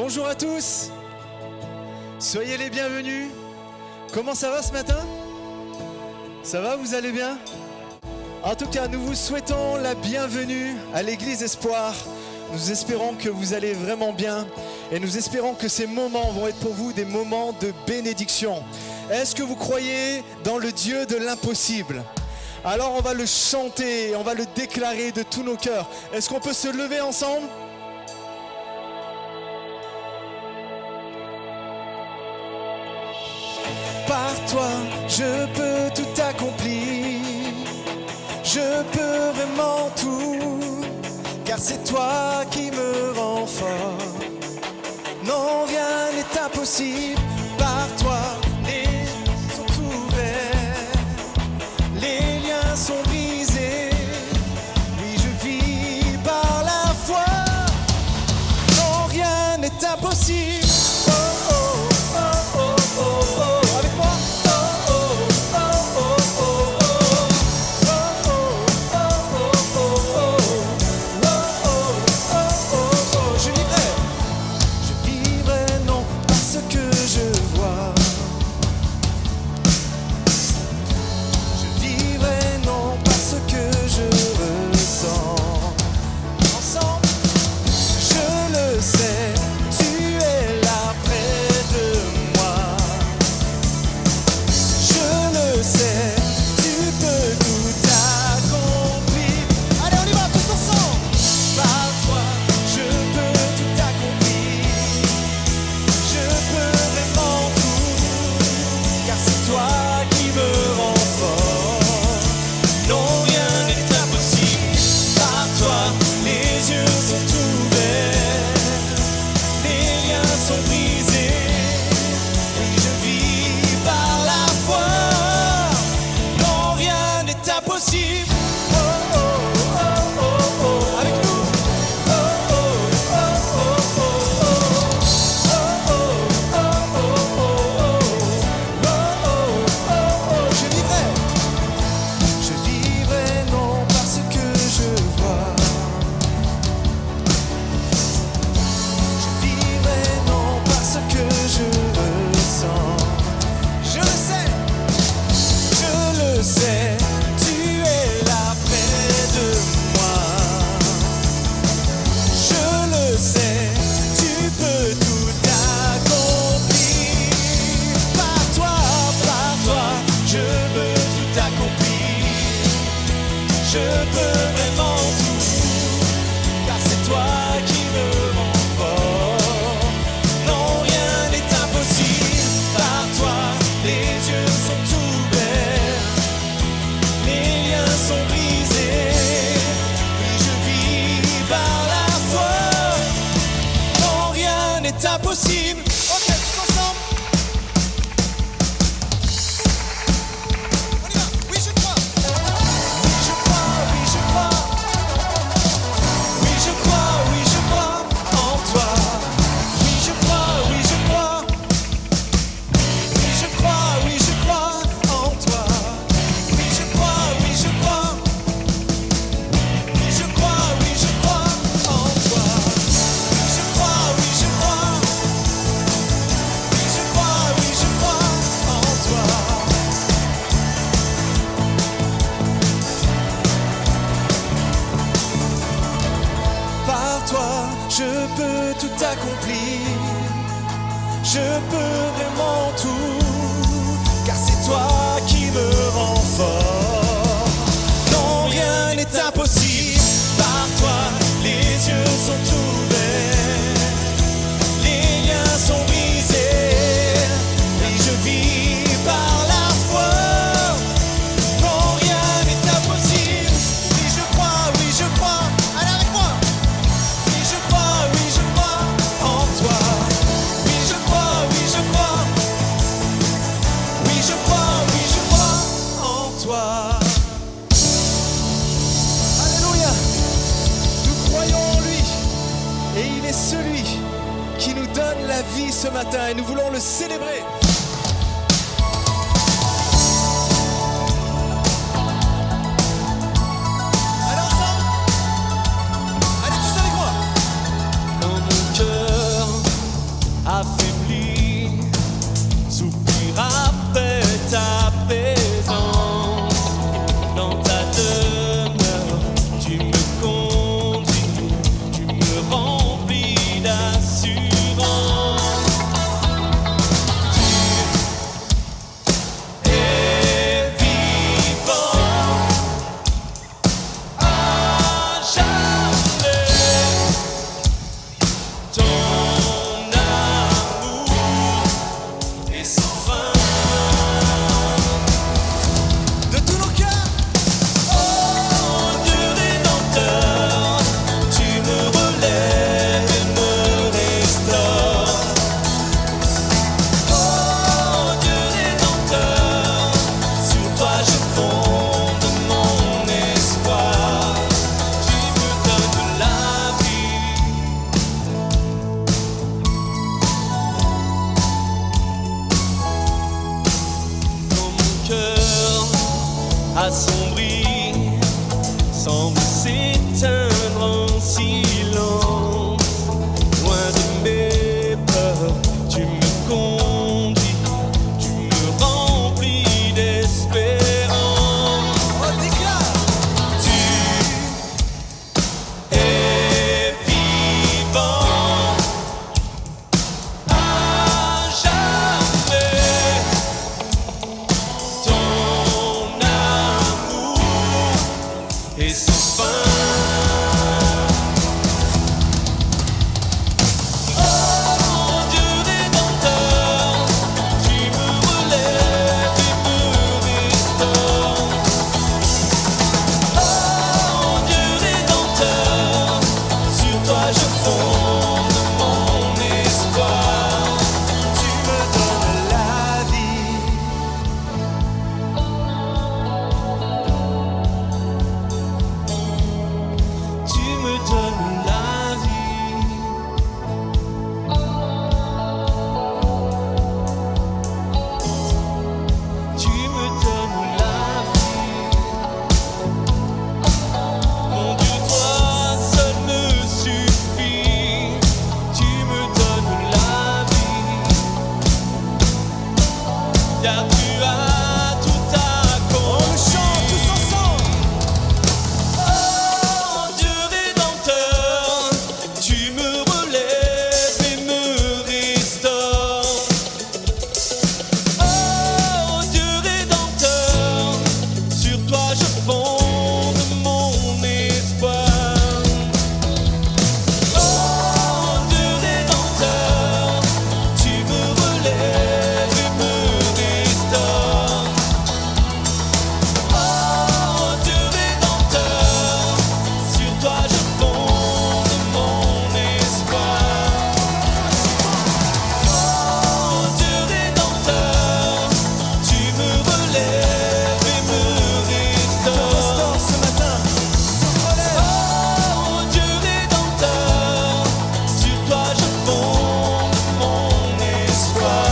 Bonjour à tous, soyez les bienvenus. Comment ça va ce matin? Ça va, vous allez bien? En tout cas, nous vous souhaitons la bienvenue à l'Église Espoir. Nous espérons que vous allez vraiment bien et nous espérons que ces moments vont être pour vous des moments de bénédiction. Est-ce que vous croyez dans le Dieu de l'impossible? Alors on va le chanter, on va le déclarer de tous nos cœurs. Est-ce qu'on peut se lever ensemble? Par toi, je peux tout accomplir. Je peux vraiment tout, car c'est toi qui me rends fort. Non, rien n'est impossible. Par toi, les liens sont ouverts, les liens sont brisés. Oui, je vis par la foi. Non, rien n'est impossible. Oh, oh, oh, oh, oh, oh. Avec moi. Oh, oh, oh, oh, oh, oh. Impossible. Ok, tous ensemble. On y va. Oui, je crois. Oui, je crois, oui, je crois. Oui, je crois, oui, je crois en toi. Oui, je crois, oui, je crois. Oui, je crois, oui, je crois en toi. Oui, je crois, oui, je crois. Oui, je crois, oui, je crois en toi. Oui, je crois, oui, je crois. Par toi, je peux tout accomplir. Je peux vraiment tout, car c'est toi qui me rends fort. Non, rien n'est impossible. Par toi, les yeux sont ouverts, les liens sont brisés. Et je vis par la foi. Non, rien n'est impossible. Oui, je crois, oui, je crois. Allez avec moi. Oui, je crois en toi. Oui, je crois, oui, je crois. Oui, je crois en toi. Alléluia. Nous croyons en lui. Et il est celui qui nous donne la vie ce matin. Et nous voulons le célébrer. Allez ensemble. Allez tous avec moi. Dans mon cœur, assombri semble s'éteindre en silence. Loin de mes peurs, tu me conduis, tu me remplis d'espérance. Oh, déclare! Tu es vivant à jamais. Ton amour est sans fin. Car tu as tout accompli. On le chante tous ensemble. Oh Dieu rédempteur, tu me relèves et me restaures. Oh Dieu rédempteur, sur toi je fonde mon espoir. Oh Dieu rédempteur, tu me relèves et me restaures. Oh Dieu rédempteur, sur toi je fonde mon espoir. Oh Dieu rédempteur, tu me relèves et me restaures. Restaure ce matin. Oh Dieu rédempteur, sur toi je fonde mon espoir.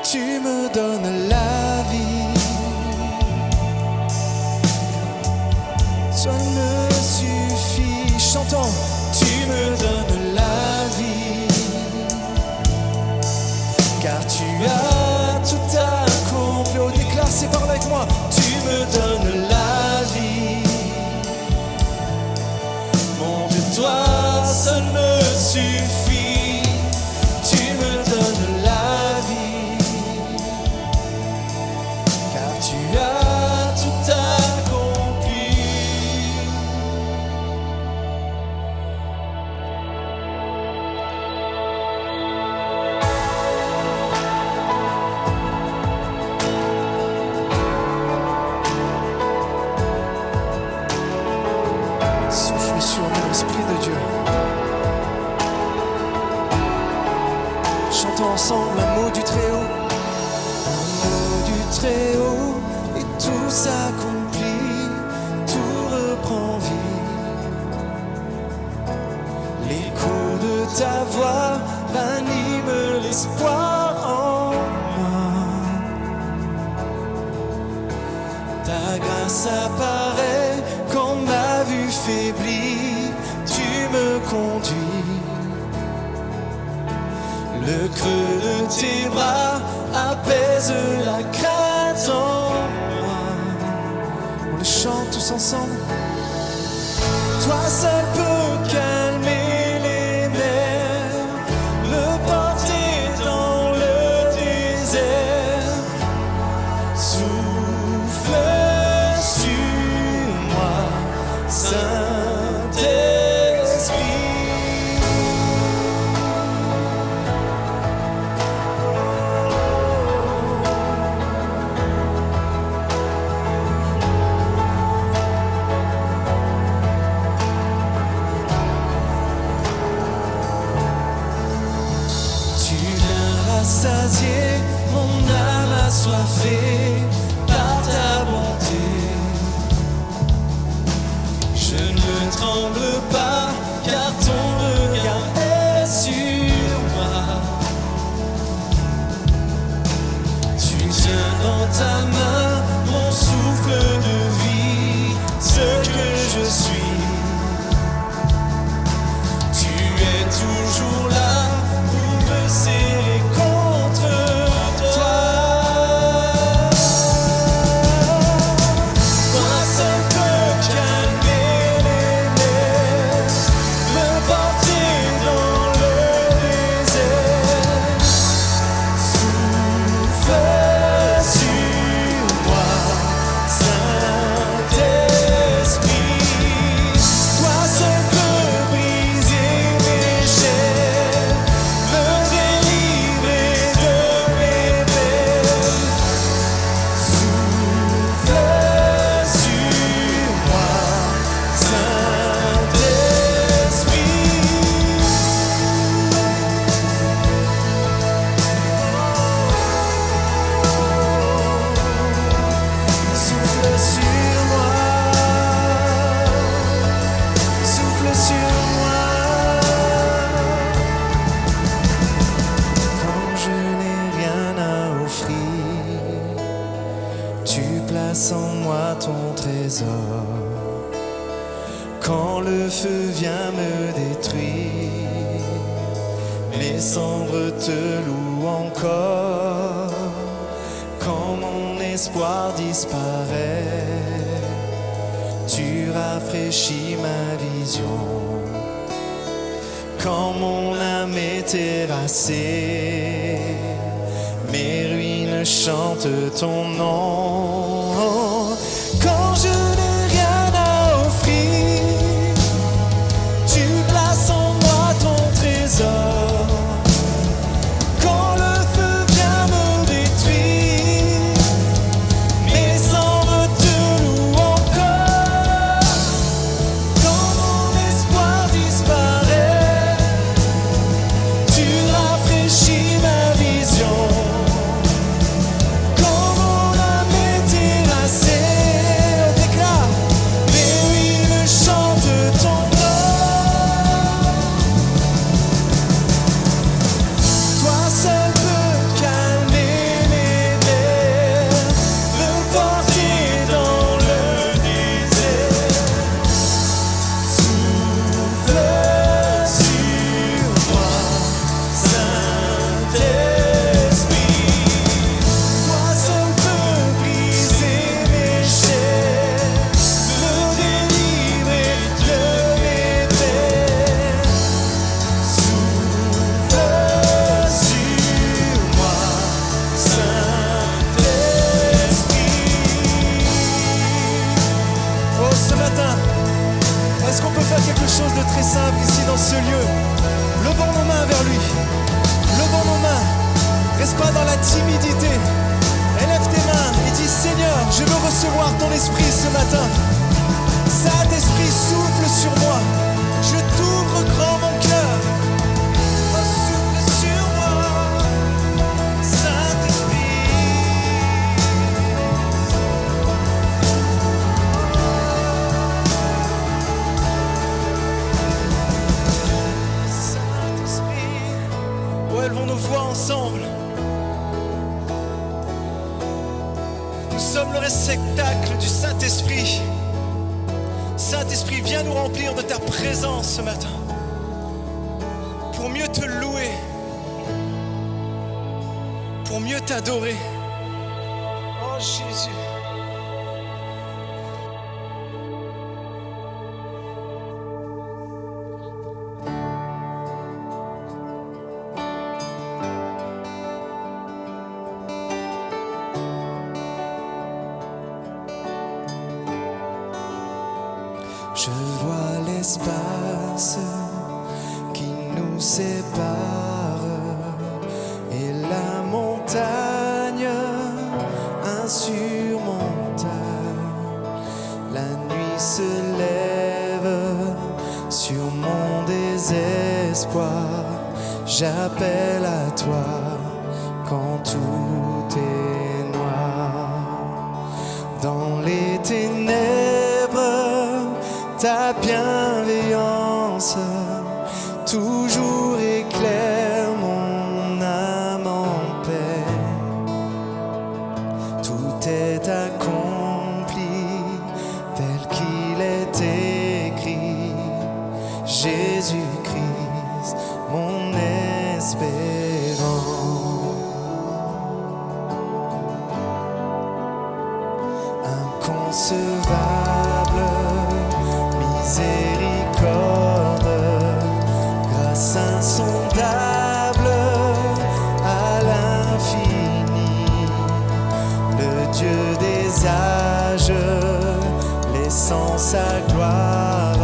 Tu me donnes la vie. Toi me suffit. Chantons. Tu me donnes la vie. Car tu as tout accompli. Oh, déclare ces paroles avec moi. Tu me donnes la vie. Mon Dieu, toi seul me suffit. Tu me donnes la vie. Car tu as tout accompli. Souffle sur nous, Esprit de Dieu. Chantons ensemble un mot du Très-Haut. Un mot du Très-Haut et tout s'accomplit, tout reprend vie. L'écho de ta voix ranime l'espoir en moi. Ta grâce apparaît quand ma vue faiblit, tu me conduis. Le creux de tes bras apaise la crainte en moi. On le chante tous ensemble. Toi seul peux calmer les nerfs, le porter dans le désert. Souffle sur moi, Saint-Esprit. Tu viens rassasier mon âme assoiffée par ta bonté. Je ne tremble pas car ton regard est sur moi. Quand le feu vient me détruire, mes cendres te louent encore. Quand mon espoir disparaît, tu rafraîchis ma vision. Quand mon âme est terrassée, mes ruines chantent ton nom. Quand je n'ai rien à offrir, tu places en moi ton trésor. Quand le feu vient me détruire, mes cendres te louent encore. Quand mon espoir disparaît, tu rafraîchis ma vision. Quand mon âme est terrassée, on déclare, mes ruines chantent ton nom. Toi seul peux calmer mes nerfs, me porter dans le désert. Souffle sur moi, Saint-Esprit. Toi seul peux briser mes chaînes, me délivrer de mes peines. Souffle sur moi, Saint-Esprit. Oh, ce matin, est-ce qu'on peut faire quelque chose de très simple ici dans ce lieu? Levons nos mains vers lui. Levons nos mains. Reste pas dans la timidité. Élève tes mains et dis, Seigneur, je veux recevoir ton esprit ce matin. Saint-Esprit, souffle sur moi. Je t'ouvre grand mon cœur. Oh, souffle sur moi, Saint-Esprit. Saint-Esprit. Oh, élevons nos voix ensemble. Nous sommes le réceptacle du Saint-Esprit. Saint-Esprit, viens nous remplir de ta présence ce matin pour mieux te louer, pour mieux t'adorer. Oh Jésus. Je vois l'espace qui nous sépare et la montagne insurmontable. La nuit se lève sur mon désespoir. J'appelle à toi quand tout est noir. Dans les ténèbres, ta bienveillance toujours éclaire mon âme en paix. Tout est accompli tel qu'il est écrit. Jésus-Christ, mon espérance. Inconcevable miséricorde, grâce insondable à l'infini, le Dieu des âges, laissant sa gloire,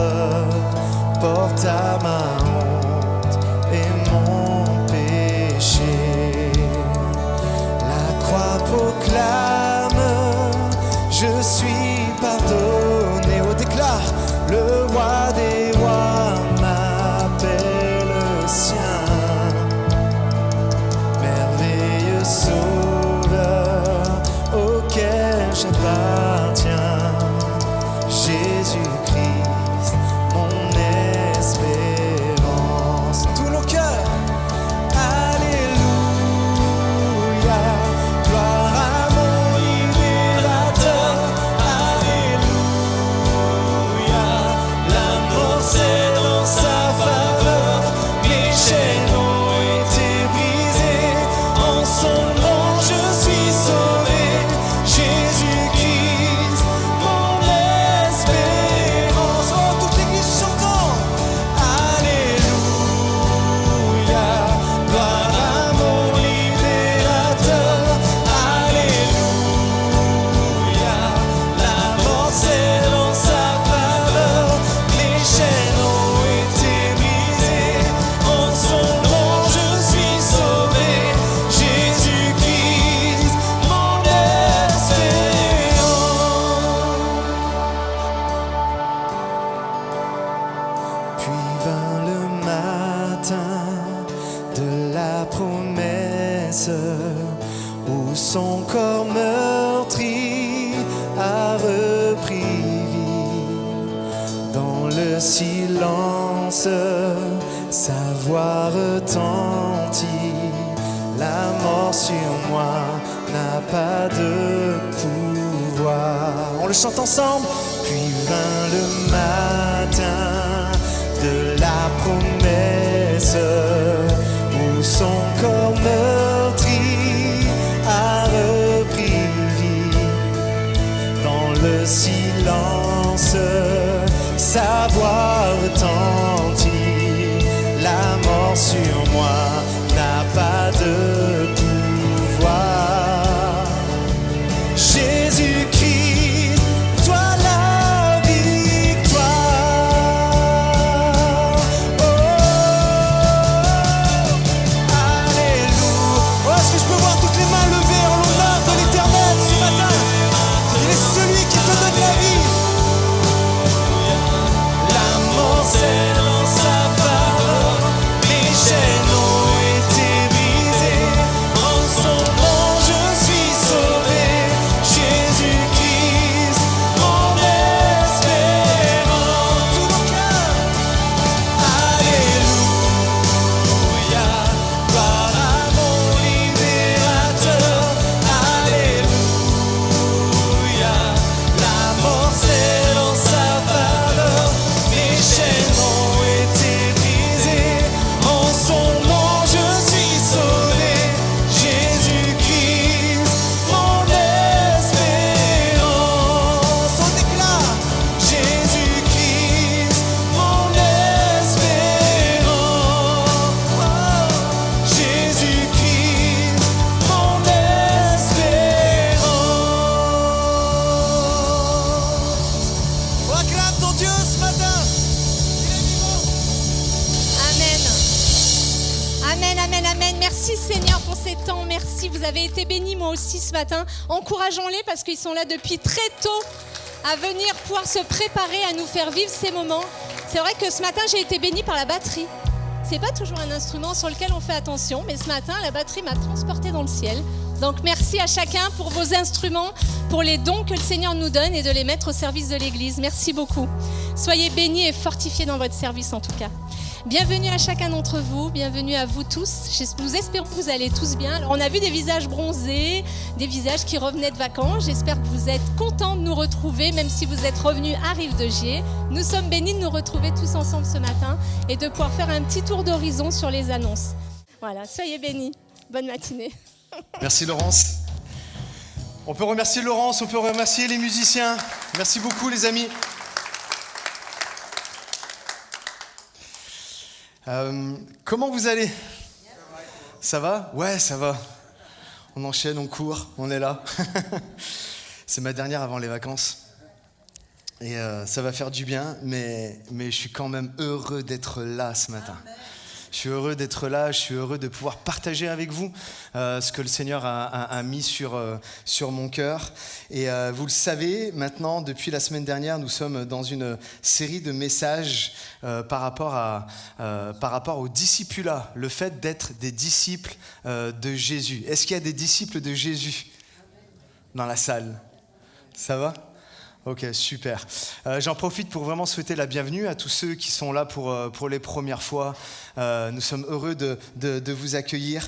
porte à ma honte et mon péché. La croix proclame, je suis pardonné. Oh, déclare, le roi des rois m'appelle sien. Merveilleux sauveur auquel j'appartiens. Jésus-Christ, mon espérance. Tous nos cœurs. Alléluia, gloire à mon libérateur. Alléluia, son corps meurtri a repris vie. Dans le silence, sa voix retentit. La mort sur moi n'a pas de pouvoir. On le chante ensemble. Puis vint le matin de la promesse, où son corps meurtri a repris vie. Dans le silence, sa voix retentit. La mort sur moi n'a pas de pouvoir. Jésus-Christ, toi la victoire. Oh, alléluia. Oh, est-ce que je peux voir toutes les mains levées en l'honneur de l'Éternel ce matin? Il est celui qui te donne la vie. La mort c'est dans sa faveur, les chaînes ont été brisées. En son nom je suis sauvé. Jésus-Christ, mon espérance. Tout mon cœur. Alléluia, gloire à mon libérateur. Alléluia, la mort c'est dans sa faveur. Mes chaînes ont été brisées. En son nom je suis sauvé. Jésus-Christ, mon espérance. On déclare. Jésus-Christ, mon espérance. Oh, Jésus-Christ, mon espérance. On acclame ton Dieu ce matin. Il est vivant. Amen. Amen, amen, amen. Merci Seigneur pour ces temps. Merci, vous avez été bénis moi aussi ce matin. Encourageons-les parce qu'ils sont là depuis très tôt à venir pouvoir se préparer à nous faire vivre ces moments. C'est vrai que ce matin, j'ai été bénie par la batterie. C'est pas toujours un instrument sur lequel on fait attention, mais ce matin, la batterie m'a transportée dans le ciel. Donc merci à chacun pour vos instruments, pour les dons que le Seigneur nous donne et de les mettre au service de l'Église. Merci beaucoup. Soyez bénis et fortifiés dans votre service en tout cas. Bienvenue à chacun d'entre vous, bienvenue à vous tous. Nous espérons que vous allez tous bien. Alors, on a vu des visages bronzés, des visages qui revenaient de vacances. J'espère que vous êtes contents de nous retrouver, même si vous êtes revenus à Rive-de-Gier. Nous sommes bénis de nous retrouver tous ensemble ce matin et de pouvoir faire un petit tour d'horizon sur les annonces. Voilà, soyez bénis. Bonne matinée. Merci Laurence. On peut remercier Laurence, on peut remercier les musiciens. Merci beaucoup les amis. Comment vous allez? Ça va? Ouais, ça va. On enchaîne, on court, on est là. C'est ma dernière avant les vacances. Et ça va faire du bien, mais je suis quand même heureux d'être là ce matin. Je suis heureux d'être là, je suis heureux de pouvoir partager avec vous ce que le Seigneur a mis sur mon cœur. Et vous le savez, maintenant, depuis la semaine dernière, nous sommes dans une série de messages par rapport au discipulat, le fait d'être des disciples de Jésus. Est-ce qu'il y a des disciples de Jésus dans la salle? Ça va ? Ok, super. J'en profite pour vraiment souhaiter la bienvenue à tous ceux qui sont là pour les premières fois. Nous sommes heureux de vous accueillir.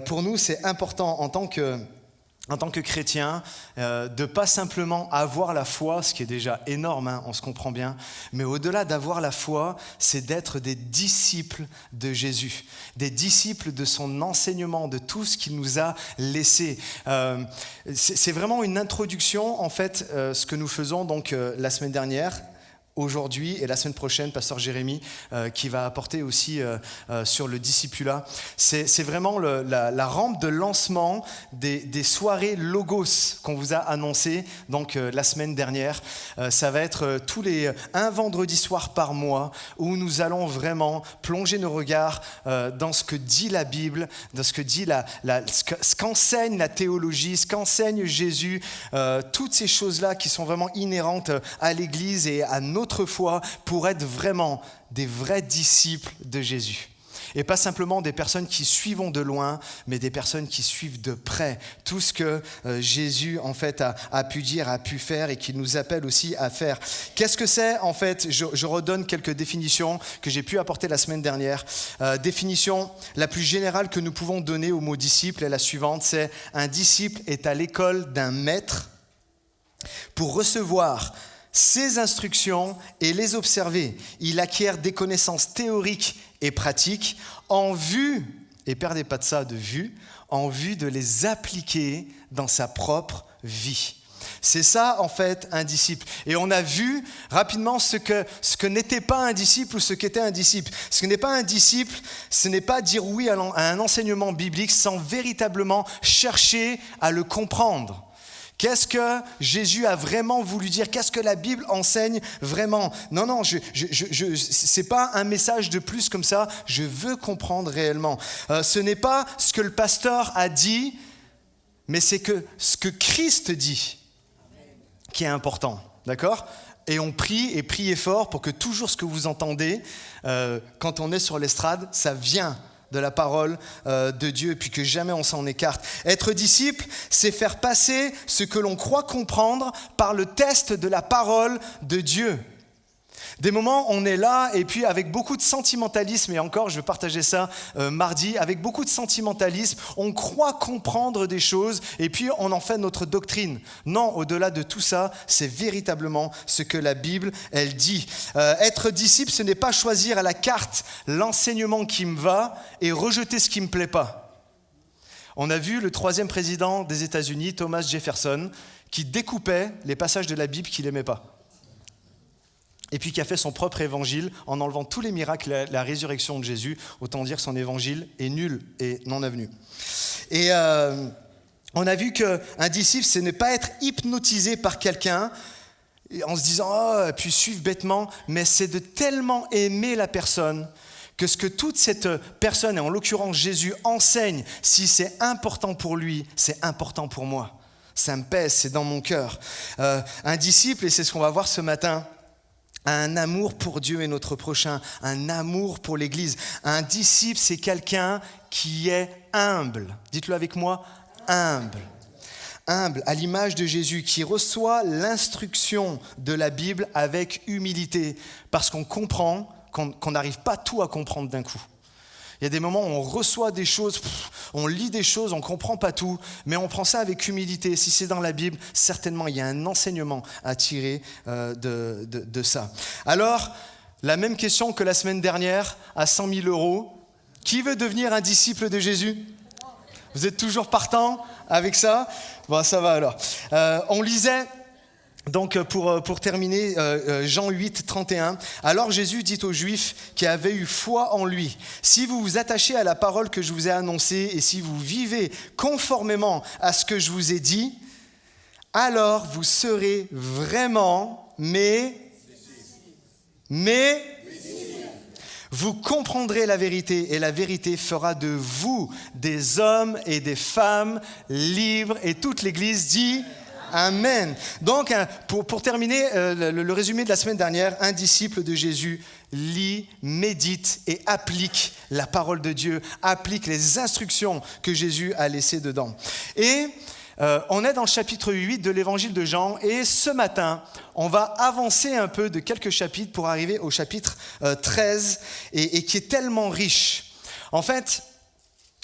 Pour nous, c'est important en tant que chrétien, de pas simplement avoir la foi, ce qui est déjà énorme, hein, on se comprend bien, mais au-delà d'avoir la foi, c'est d'être des disciples de Jésus, des disciples de son enseignement, de tout ce qu'il nous a laissé. C'est vraiment une introduction, en fait, ce que nous faisons donc la semaine dernière. Aujourd'hui et la semaine prochaine, Pasteur Jérémy qui va apporter aussi sur le discipulat. C'est vraiment la rampe de lancement des soirées Logos qu'on vous a annoncé donc la semaine dernière. Ça va être un vendredi soir par mois où nous allons vraiment plonger nos regards dans ce que dit la Bible, dans ce que dit ce qu'enseigne la théologie, ce qu'enseigne Jésus, toutes ces choses-là qui sont vraiment inhérentes à l'Église et à notre foi pour être vraiment des vrais disciples de Jésus. Et pas simplement des personnes qui suivons de loin, mais des personnes qui suivent de près tout ce que Jésus en fait a pu dire, a pu faire et qu'il nous appelle aussi à faire. Qu'est-ce que c'est en fait ? Je redonne quelques définitions que j'ai pu apporter la semaine dernière. Définition la plus générale que nous pouvons donner au mot disciple est la suivante, c'est un disciple est à l'école d'un maître pour recevoir ses instructions et les observer. Il acquiert des connaissances théoriques et pratiques en vue, et perdez pas de ça de vue, en vue de les appliquer dans sa propre vie. C'est ça, en fait, un disciple. Et on a vu rapidement ce que n'était pas un disciple ou ce qu'était un disciple. Ce qui n'est pas un disciple, ce n'est pas dire oui à un enseignement biblique sans véritablement chercher à le comprendre. Qu'est-ce que Jésus a vraiment voulu dire ? Qu'est-ce que la Bible enseigne vraiment ? Non, c'est pas un message de plus comme ça. Je veux comprendre réellement. Ce n'est pas ce que le pasteur a dit, mais c'est ce que Christ dit qui est important. D'accord ? Et on prie et priez fort pour que toujours ce que vous entendez quand on est sur l'estrade, ça vient de la parole de Dieu et puis que jamais on s'en écarte. Être disciple, c'est faire passer ce que l'on croit comprendre par le test de la parole de Dieu. Des moments, on est là et puis avec beaucoup de sentimentalisme, et encore, je vais partager ça mardi, avec beaucoup de sentimentalisme, on croit comprendre des choses et puis on en fait notre doctrine. Non, au-delà de tout ça, c'est véritablement ce que la Bible, elle dit. Être disciple, ce n'est pas choisir à la carte l'enseignement qui me va et rejeter ce qui ne me plaît pas. On a vu le 3e président des États-Unis, Thomas Jefferson, qui découpait les passages de la Bible qu'il n'aimait pas. Et puis qui a fait son propre évangile en enlevant tous les miracles, la résurrection de Jésus. Autant dire que son évangile est nul et non avenu. Et on a vu qu'un disciple, ce n'est pas être hypnotisé par quelqu'un en se disant « oh » puis suivre bêtement, mais c'est de tellement aimer la personne que ce que toute cette personne, et en l'occurrence Jésus, enseigne, si c'est important pour lui, c'est important pour moi. Ça me pèse, c'est dans mon cœur. Un disciple, et c'est ce qu'on va voir ce matin, un amour pour Dieu et notre prochain, un amour pour l'Église. Un disciple, c'est quelqu'un qui est humble. Dites-le avec moi, humble. Humble, à l'image de Jésus, qui reçoit l'instruction de la Bible avec humilité, parce qu'on comprend qu'on n'arrive pas tout à comprendre d'un coup. Il y a des moments où on reçoit des choses, on lit des choses, on ne comprend pas tout, mais on prend ça avec humilité. Si c'est dans la Bible, certainement il y a un enseignement à tirer de ça. Alors, la même question que la semaine dernière, à 100 000 €. Qui veut devenir un disciple de Jésus ? Vous êtes toujours partant avec ça ? Bon, ça va alors. On lisait... Donc pour terminer, Jean 8, 31, « Alors Jésus dit aux Juifs qui avaient eu foi en lui, « Si vous vous attachez à la parole que je vous ai annoncée et si vous vivez conformément à ce que je vous ai dit, alors vous serez vraiment vous comprendrez la vérité et la vérité fera de vous des hommes et des femmes libres. » Et toute l'Église dit « Amen. » Donc, pour terminer le résumé de la semaine dernière, un disciple de Jésus lit, médite et applique la parole de Dieu, applique les instructions que Jésus a laissées dedans. Et on est dans le chapitre 8 de l'évangile de Jean, et ce matin, on va avancer un peu de quelques chapitres pour arriver au chapitre 13, et qui est tellement riche. En fait,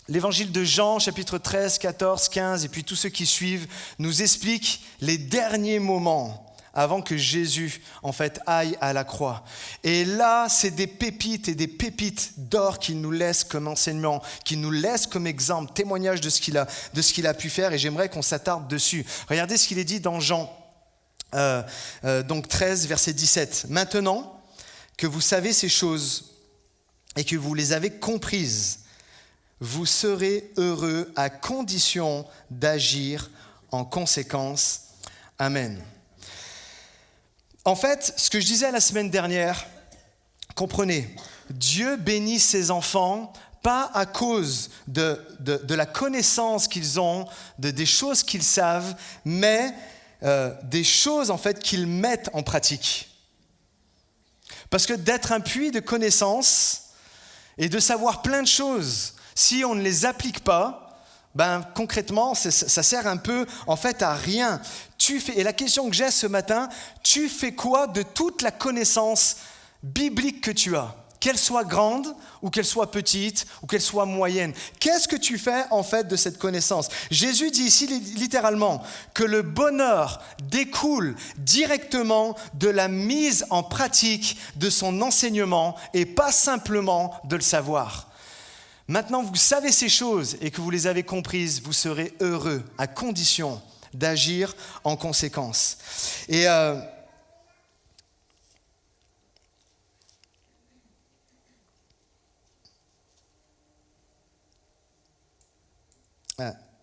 l'évangile de Jean, chapitre 13, 14, 15, et puis tous ceux qui suivent, nous expliquent les derniers moments avant que Jésus, en fait, aille à la croix. Et là, c'est des pépites et des pépites d'or qu'il nous laisse comme enseignement, qu'il nous laisse comme exemple, témoignage de ce qu'il a pu faire, et j'aimerais qu'on s'attarde dessus. Regardez ce qu'il est dit dans Jean, donc 13, verset 17. « Maintenant que vous savez ces choses et que vous les avez comprises, vous serez heureux à condition d'agir en conséquence. Amen. » En fait, ce que je disais la semaine dernière, comprenez, Dieu bénit ses enfants pas à cause de la connaissance qu'ils ont, des choses qu'ils savent, mais des choses en fait qu'ils mettent en pratique. Parce que d'être un puits de connaissances, et de savoir plein de choses. Si on ne les applique pas, concrètement, ça sert un peu en fait à rien. Et la question que j'ai ce matin, tu fais quoi de toute la connaissance biblique que tu as ? Qu'elle soit grande ou qu'elle soit petite ou qu'elle soit moyenne. Qu'est-ce que tu fais en fait de cette connaissance ? Jésus dit ici littéralement que le bonheur découle directement de la mise en pratique de son enseignement et pas simplement de le savoir. Maintenant, vous savez ces choses et que vous les avez comprises, vous serez heureux à condition d'agir en conséquence. Et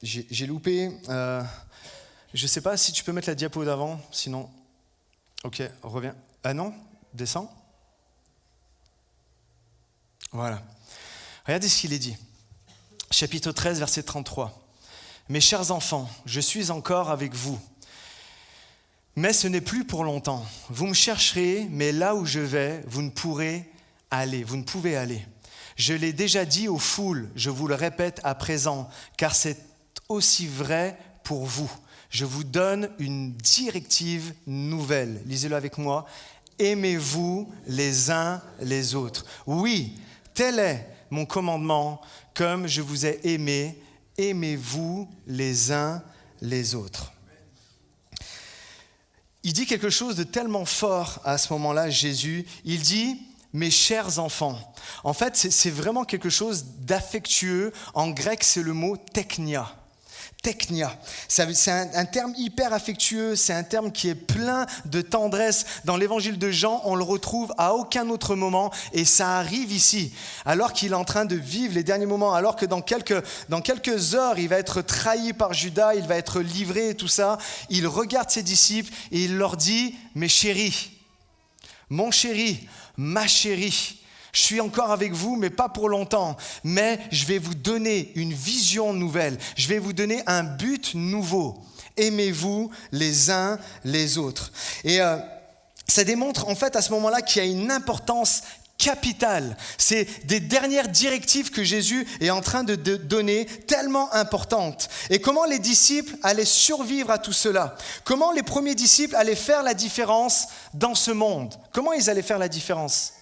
j'ai loupé. Je ne sais pas si tu peux mettre la diapo d'avant, sinon. Ok, reviens. Ah non, descends. Voilà. Regardez ce qu'il est dit. Chapitre 13, verset 33. Mes chers enfants, je suis encore avec vous. Mais ce n'est plus pour longtemps. Vous me chercherez, mais là où je vais, vous ne pourrez aller. Vous ne pouvez aller. Je l'ai déjà dit aux foules, je vous le répète à présent, car c'est aussi vrai pour vous. Je vous donne une directive nouvelle. Lisez-le avec moi. Aimez-vous les uns les autres. Oui, tel est mon commandement, comme je vous ai aimé, aimez-vous les uns les autres. Il dit quelque chose de tellement fort à ce moment-là, Jésus. Il dit, mes chers enfants. En fait, c'est vraiment quelque chose d'affectueux. En grec, c'est le mot teknia. Teknia, c'est un terme hyper affectueux, c'est un terme qui est plein de tendresse. Dans l'évangile de Jean, on le retrouve à aucun autre moment et ça arrive ici, alors qu'il est en train de vivre les derniers moments, alors que dans quelques heures, il va être trahi par Judas, il va être livré et tout ça. Il regarde ses disciples et il leur dit, mes chéris, mon chéri, ma chérie, je suis encore avec vous, mais pas pour longtemps. Mais je vais vous donner une vision nouvelle. Je vais vous donner un but nouveau. Aimez-vous les uns les autres. Et ça démontre en fait à ce moment-là qu'il y a une importance capitale. C'est des dernières directives que Jésus est en train de donner, tellement importantes. Et comment les disciples allaient survivre à tout cela ? Comment les premiers disciples allaient faire la différence dans ce monde ? Comment ils allaient faire la différence ?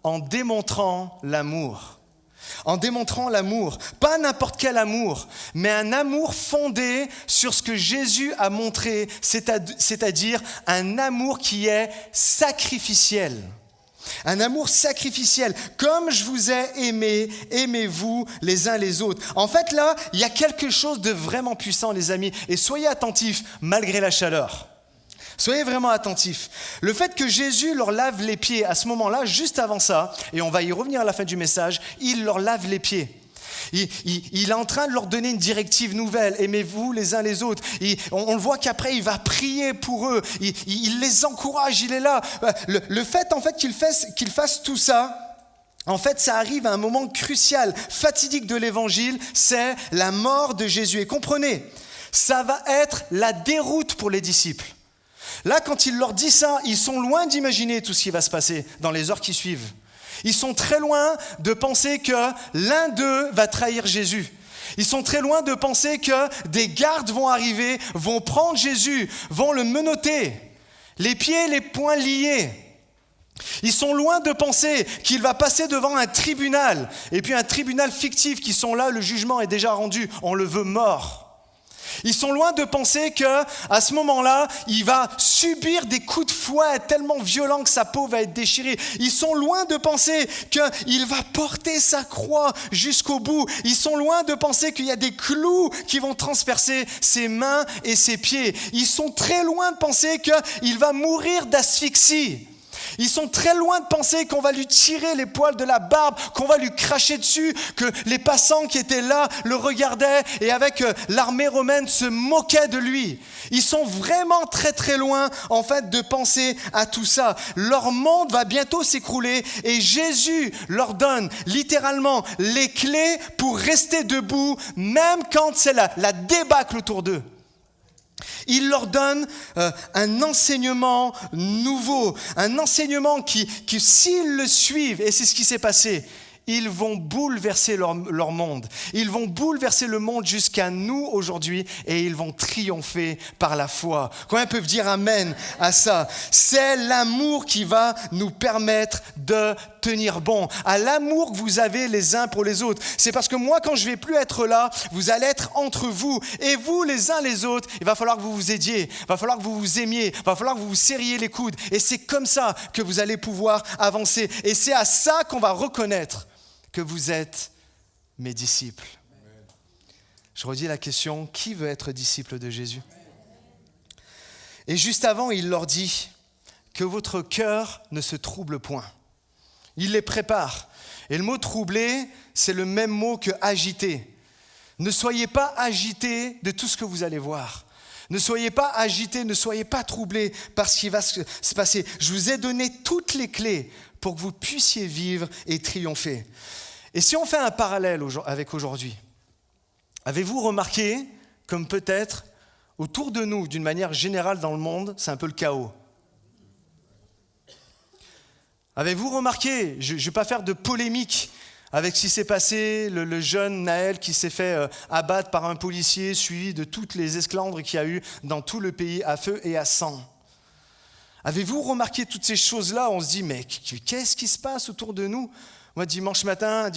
En démontrant l'amour. En démontrant l'amour. Pas n'importe quel amour, mais un amour fondé sur ce que Jésus a montré, c'est-à-dire un amour qui est sacrificiel. Un amour sacrificiel. Comme je vous ai aimé, aimez-vous les uns les autres. En fait, là, il y a quelque chose de vraiment puissant, les amis. Et soyez attentifs, malgré la chaleur. Soyez vraiment attentifs. Le fait que Jésus leur lave les pieds à ce moment-là, juste avant ça, et on va y revenir à la fin du message, il leur lave les pieds. Il est en train de leur donner une directive nouvelle. Aimez-vous les uns les autres. On le voit qu'après, il va prier pour eux. Il les encourage, il est là. Le fait en fait qu'il fasse tout ça, en fait, ça arrive à un moment crucial, fatidique de l'évangile, c'est la mort de Jésus. Et comprenez, ça va être la déroute pour les disciples. Là, quand il leur dit ça, ils sont loin d'imaginer tout ce qui va se passer dans les heures qui suivent. Ils sont très loin de penser que l'un d'eux va trahir Jésus. Ils sont très loin de penser que des gardes vont arriver, vont prendre Jésus, vont le menotter, les pieds et les poings liés. Ils sont loin de penser qu'il va passer devant un tribunal, et puis un tribunal fictif qui sont là, le jugement est déjà rendu, on le veut mort. Ils sont loin de penser qu'à ce moment-là, il va subir des coups de fouet tellement violents que sa peau va être déchirée. Ils sont loin de penser qu'il va porter sa croix jusqu'au bout. Ils sont loin de penser qu'il y a des clous qui vont transpercer ses mains et ses pieds. Ils sont très loin de penser qu'il va mourir d'asphyxie. Ils sont très loin de penser qu'on va lui tirer les poils de la barbe, qu'on va lui cracher dessus, que les passants qui étaient là le regardaient et avec l'armée romaine se moquaient de lui. Ils sont vraiment très très loin en fait de penser à tout ça. Leur monde va bientôt s'écrouler et Jésus leur donne littéralement les clés pour rester debout même quand c'est la débâcle autour d'eux. Il leur donne un enseignement nouveau, un enseignement qui s'ils le suivent, et c'est ce qui s'est passé, ils vont bouleverser leur monde. Ils vont bouleverser le monde jusqu'à nous aujourd'hui et ils vont triompher par la foi. Combien peuvent dire amen à ça? C'est l'amour qui va nous permettre de tenir bon. À l'amour que vous avez les uns pour les autres. C'est parce que moi, quand je ne vais plus être là, vous allez être entre vous. Et vous, les uns les autres, il va falloir que vous vous aidiez. Il va falloir que vous vous aimiez. Il va falloir que vous vous serriez les coudes. Et c'est comme ça que vous allez pouvoir avancer. Et c'est à ça qu'on va reconnaître que vous êtes mes disciples. Je redis la question, qui veut être disciple de Jésus? Et juste avant, il leur dit que votre cœur ne se trouble point. Il les prépare. Et le mot troubler, c'est le même mot que agiter. Ne soyez pas agités de tout ce que vous allez voir. Ne soyez pas agités, ne soyez pas troublés par ce qui va se passer. Je vous ai donné toutes les clés pour que vous puissiez vivre et triompher. Et si on fait un parallèle avec aujourd'hui, avez-vous remarqué comme peut-être autour de nous, d'une manière générale dans le monde, c'est un peu le chaos? Avez-vous remarqué, je ne vais pas faire de polémique avec ce qui s'est passé, le jeune Naël qui s'est fait abattre par un policier, suivi de toutes les esclandres qu'il y a eu dans tout le pays à feu et à sang. Avez-vous remarqué toutes ces choses-là? On se dit, mais qu'est-ce qui se passe autour de nous? Moi, dimanche matin,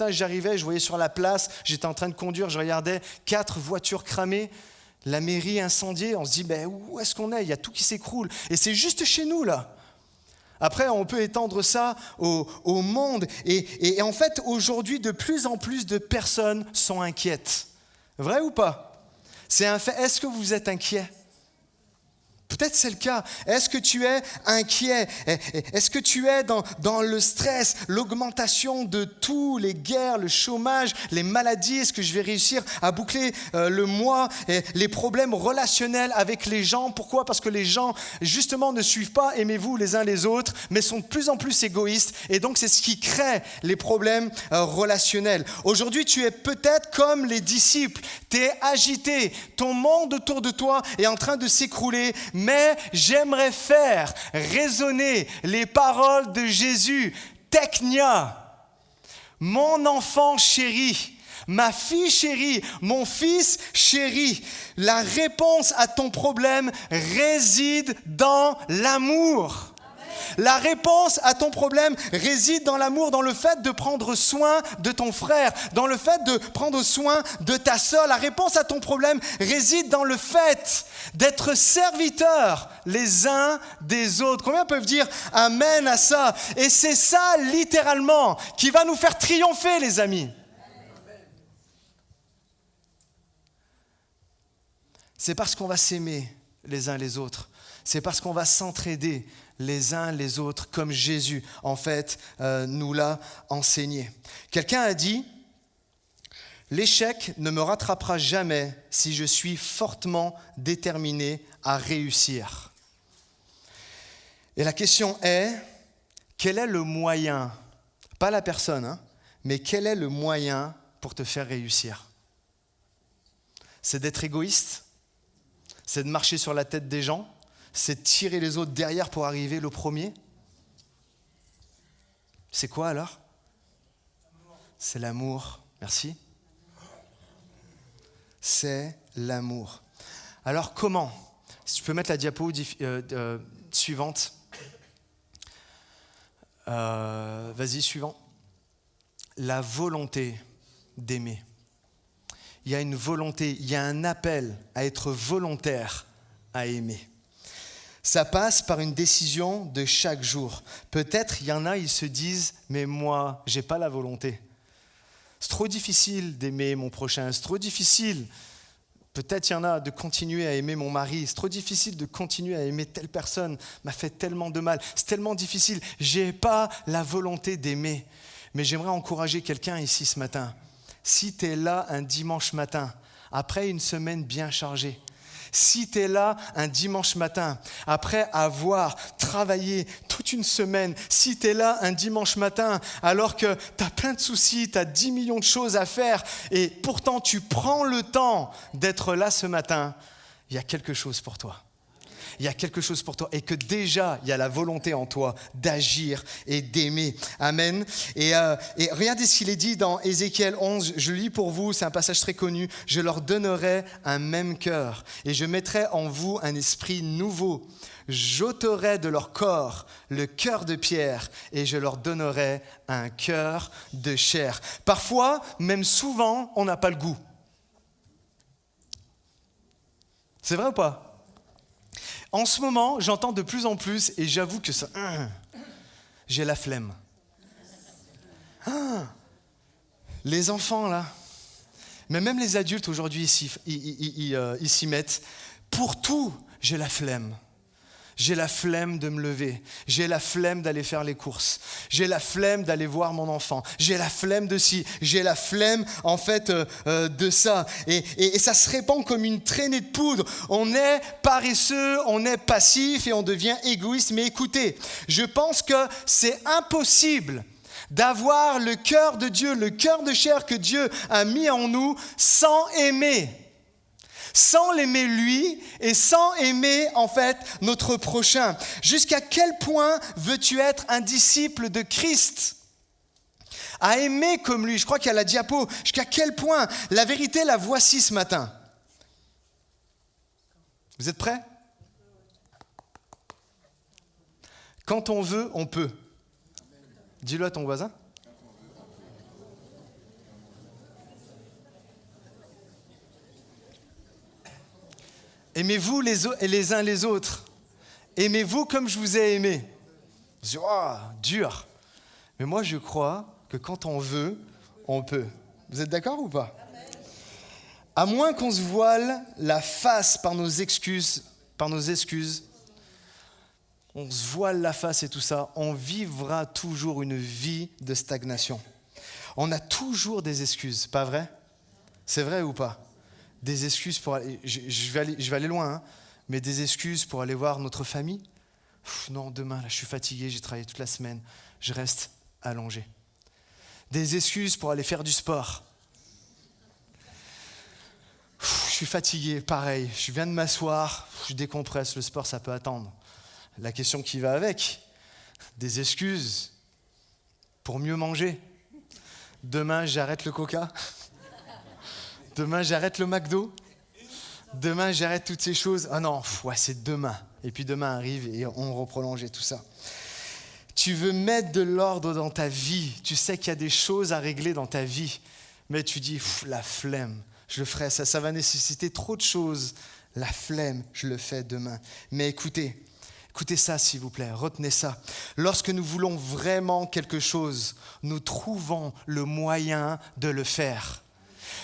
j'arrivais, je voyais sur la place, j'étais en train de conduire, je regardais 4 voitures cramées, la mairie incendiée. On se dit, ben, où est-ce qu'on est? Il y a tout qui s'écroule. Et c'est juste chez nous, là. Après, on peut étendre ça au monde. Et en fait, aujourd'hui, de plus en plus de personnes sont inquiètes. Vrai ou pas? C'est un fait. Est-ce que vous êtes inquiet? Peut-être c'est le cas. Est-ce que tu es inquiet? Est-ce que tu es dans le stress, l'augmentation de tout, les guerres, le chômage, les maladies? Est-ce que je vais réussir à boucler le mois? Les problèmes relationnels avec les gens. Pourquoi? Parce que les gens, justement, ne suivent pas aimez-vous les uns les autres, mais sont de plus en plus égoïstes. Et donc, c'est ce qui crée les problèmes relationnels. Aujourd'hui, tu es peut-être comme les disciples. Tu es agité. Ton monde autour de toi est en train de s'écrouler. Mais j'aimerais faire résonner les paroles de Jésus. Teknia, mon enfant chéri, ma fille chérie, mon fils chéri. La réponse à ton problème réside dans l'amour. La réponse à ton problème réside dans l'amour, dans le fait de prendre soin de ton frère, dans le fait de prendre soin de ta sœur. La réponse à ton problème réside dans le fait d'être serviteurs les uns des autres. Combien peuvent dire amen à ça? Et c'est ça, littéralement, qui va nous faire triompher, les amis. C'est parce qu'on va s'aimer les uns les autres. C'est parce qu'on va s'entraider les uns les autres, comme Jésus, en fait, nous l'a enseigné. Quelqu'un a dit, « L'échec ne me rattrapera jamais si je suis fortement déterminé à réussir. » Et la question est, quel est le moyen, pas la personne, mais quel est le moyen pour te faire réussir? C'est d'être égoïste? C'est de marcher sur la tête des gens? C'est de tirer les autres derrière pour arriver le premier? C'est quoi alors? C'est l'amour. Merci. C'est l'amour. Alors comment? Si tu peux mettre la diapo suivante. Vas-y, suivant. La volonté d'aimer. Il y a une volonté, il y a un appel à être volontaire à aimer. Ça passe par une décision de chaque jour. Peut-être il y en a, ils se disent « mais moi, j'ai pas la volonté. C'est trop difficile d'aimer mon prochain, c'est trop difficile. Peut-être il y en a de continuer à aimer mon mari, c'est trop difficile de continuer à aimer telle personne, m'a fait tellement de mal, c'est tellement difficile. J'ai pas la volonté d'aimer. » Mais j'aimerais encourager quelqu'un ici ce matin. Si tu es là un dimanche matin, après une semaine bien chargée, si tu es là un dimanche matin, après avoir travaillé toute une semaine, si tu es là un dimanche matin, alors que tu as plein de soucis, tu as 10 millions de choses à faire, et pourtant tu prends le temps d'être là ce matin, il y a quelque chose pour toi. Il y a quelque chose pour toi et que déjà, il y a la volonté en toi d'agir et d'aimer. Amen. Et regardez ce qu'il est dit dans Ézéchiel 11. Je lis pour vous, c'est un passage très connu. « Je leur donnerai un même cœur et je mettrai en vous un esprit nouveau. J'ôterai de leur corps le cœur de pierre et je leur donnerai un cœur de chair. » Parfois, même souvent, on n'a pas le goût. C'est vrai ou pas ? En ce moment, j'entends de plus en plus, et j'avoue que ça, j'ai la flemme. Les enfants, là, mais même les adultes aujourd'hui, ils s'y mettent. Pour tout, j'ai la flemme. J'ai la flemme de me lever. J'ai la flemme d'aller faire les courses. J'ai la flemme d'aller voir mon enfant. J'ai la flemme de ci. J'ai la flemme, en fait, de ça. Et ça se répand comme une traînée de poudre. On est paresseux, on est passif et on devient égoïste. Mais écoutez, je pense que c'est impossible d'avoir le cœur de Dieu, le cœur de chair que Dieu a mis en nous sans aimer. Sans l'aimer lui et sans aimer en fait notre prochain. Jusqu'à quel point veux-tu être un disciple de Christ ? À aimer comme lui, je crois qu'il y a la diapo. Jusqu'à quel point ? La vérité, la voici ce matin. Vous êtes prêts ? Quand on veut, on peut. Dis-le à ton voisin. Aimez-vous les uns les autres. Aimez-vous comme je vous ai aimé. Je dis, oh, dur. Mais moi, je crois que quand on veut, on peut. Vous êtes d'accord ou pas ? À moins qu'on se voile la face par nos excuses, on se voile la face et tout ça, on vivra toujours une vie de stagnation. On a toujours des excuses, pas vrai ? C'est vrai ou pas ? Des excuses pour aller, je vais aller loin, hein, mais des excuses pour aller voir notre famille. Non, demain, là, je suis fatigué, j'ai travaillé toute la semaine, je reste allongé. Des excuses pour aller faire du sport. Je suis fatigué, pareil, je viens de m'asseoir, je décompresse, le sport, ça peut attendre. La question qui va avec, des excuses pour mieux manger. Demain, j'arrête le coca. Demain, j'arrête le McDo. Demain, j'arrête toutes ces choses. Ah non, ouais, c'est demain. Et puis demain arrive et on reprolonge et tout ça. Tu veux mettre de l'ordre dans ta vie. Tu sais qu'il y a des choses à régler dans ta vie. Mais tu dis, la flemme, je le ferai. Ça va nécessiter trop de choses. La flemme, je le fais demain. Mais écoutez ça s'il vous plaît, retenez ça. Lorsque nous voulons vraiment quelque chose, nous trouvons le moyen de le faire.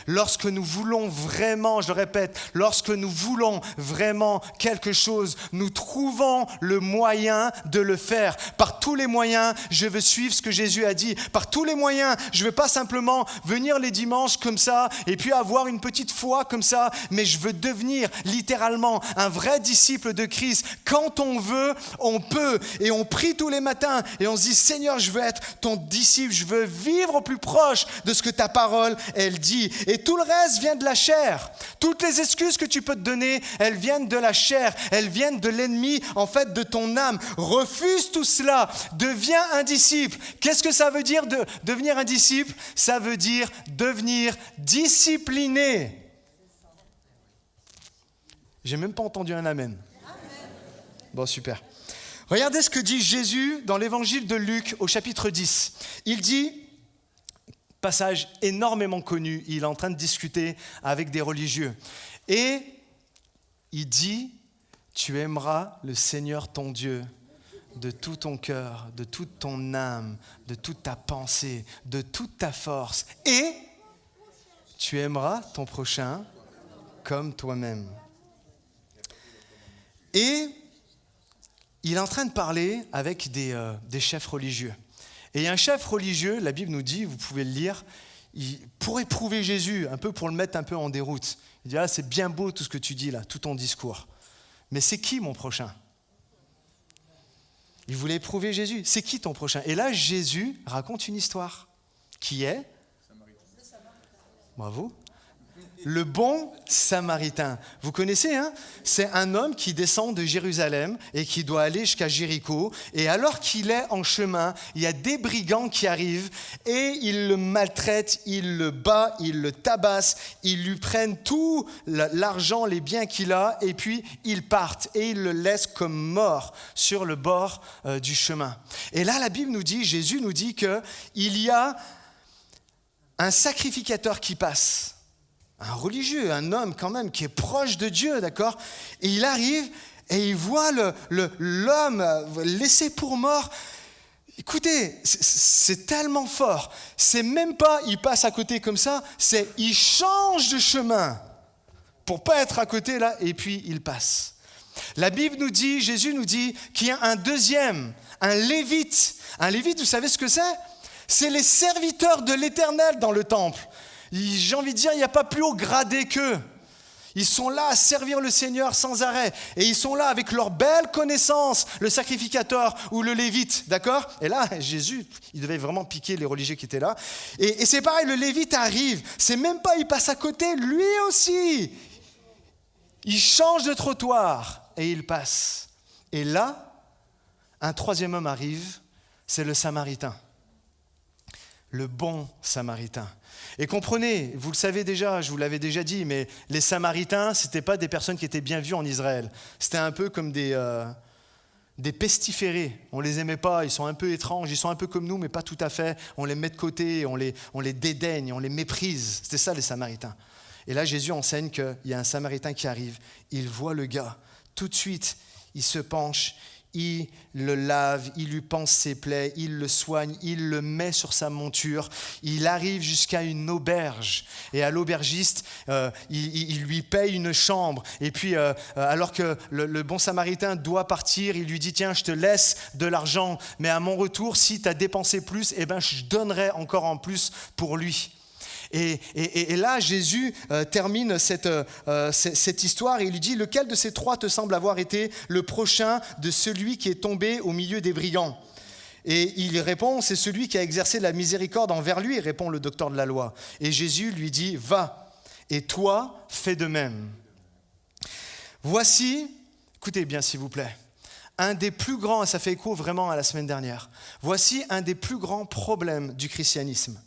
Lorsque nous voulons vraiment, je le répète, lorsque nous voulons vraiment quelque chose, nous trouvons le moyen de le faire. Par tous les moyens, je veux suivre ce que Jésus a dit. Par tous les moyens, je ne veux pas simplement venir les dimanches comme ça et puis avoir une petite foi comme ça, mais je veux devenir littéralement un vrai disciple de Christ. Quand on veut, on peut. Et on prie tous les matins et on se dit, Seigneur, je veux être ton disciple, je veux vivre au plus proche de ce que ta parole, elle dit. Et tout le reste vient de la chair. Toutes les excuses que tu peux te donner, elles viennent de la chair. Elles viennent de l'ennemi, en fait, de ton âme. Refuse tout cela. Deviens un disciple. Qu'est-ce que ça veut dire de devenir un disciple ? Ça veut dire devenir discipliné. J'ai même pas entendu un amen. Bon, super. Regardez ce que dit Jésus dans l'évangile de Luc au chapitre 10. Il dit... Passage énormément connu, il est en train de discuter avec des religieux. Et il dit, tu aimeras le Seigneur ton Dieu de tout ton cœur, de toute ton âme, de toute ta pensée, de toute ta force. Et tu aimeras ton prochain comme toi-même. Et il est en train de parler avec des chefs religieux. Et il y a un chef religieux, la Bible nous dit, vous pouvez le lire, pour éprouver Jésus, un peu pour le mettre un peu en déroute. Il dit, c'est bien beau tout ce que tu dis là, tout ton discours. Mais c'est qui mon prochain ? Il voulait éprouver Jésus. C'est qui ton prochain ? Et là, Jésus raconte une histoire qui est... Bravo. Le bon Samaritain. Vous connaissez, hein? C'est un homme qui descend de Jérusalem et qui doit aller jusqu'à Jéricho. Et alors qu'il est en chemin, il y a des brigands qui arrivent et ils le maltraitent, ils le battent, ils le tabassent, ils lui prennent tout l'argent, les biens qu'il a et puis ils partent et ils le laissent comme mort sur le bord du chemin. Et là, la Bible nous dit, Jésus nous dit qu'il y a un sacrificateur qui passe. Un religieux, un homme quand même qui est proche de Dieu, d'accord? Et il arrive et il voit l'homme laissé pour mort. Écoutez, c'est tellement fort. C'est même pas il passe à côté comme ça, c'est il change de chemin pour pas être à côté là et puis il passe. La Bible nous dit, Jésus nous dit qu'il y a un deuxième, un lévite. Un lévite, vous savez ce que c'est? C'est les serviteurs de l'Éternel dans le temple. J'ai envie de dire, il n'y a pas plus haut gradé qu'eux. Ils sont là à servir le Seigneur sans arrêt. Et ils sont là avec leur belle connaissance, le sacrificateur ou le lévite, d'accord? Et là, Jésus, il devait vraiment piquer les religieux qui étaient là. Et c'est pareil, le lévite arrive. C'est même pas, il passe à côté, lui aussi. Il change de trottoir et il passe. Et là, un troisième homme arrive, c'est le Samaritain. Le bon Samaritain. Et comprenez, vous le savez déjà, je vous l'avais déjà dit, mais les Samaritains, ce n'étaient pas des personnes qui étaient bien vues en Israël. C'était un peu comme des pestiférés. On ne les aimait pas, ils sont un peu étranges, ils sont un peu comme nous, mais pas tout à fait. On les met de côté, on les dédaigne, on les méprise. C'était ça les Samaritains. Et là, Jésus enseigne qu'il y a un Samaritain qui arrive, il voit le gars, tout de suite, il se penche, il le lave, il lui panse ses plaies, il le soigne, il le met sur sa monture. Il arrive jusqu'à une auberge. Et à l'aubergiste, il lui paye une chambre. Et puis, alors que le bon Samaritain doit partir, il lui dit « Tiens, je te laisse de l'argent, mais à mon retour, si tu as dépensé plus, eh ben, je donnerai encore en plus pour lui. » Et là, Jésus termine cette histoire et il lui dit « Lequel de ces trois te semble avoir été le prochain de celui qui est tombé au milieu des brigands ?» Et il répond « C'est celui qui a exercé la miséricorde envers lui », répond le docteur de la loi. Et Jésus lui dit « Va, et toi, fais de même. » Voici, écoutez bien s'il vous plaît, un des plus grands, et ça fait écho vraiment à la semaine dernière, voici un des plus grands problèmes du christianisme.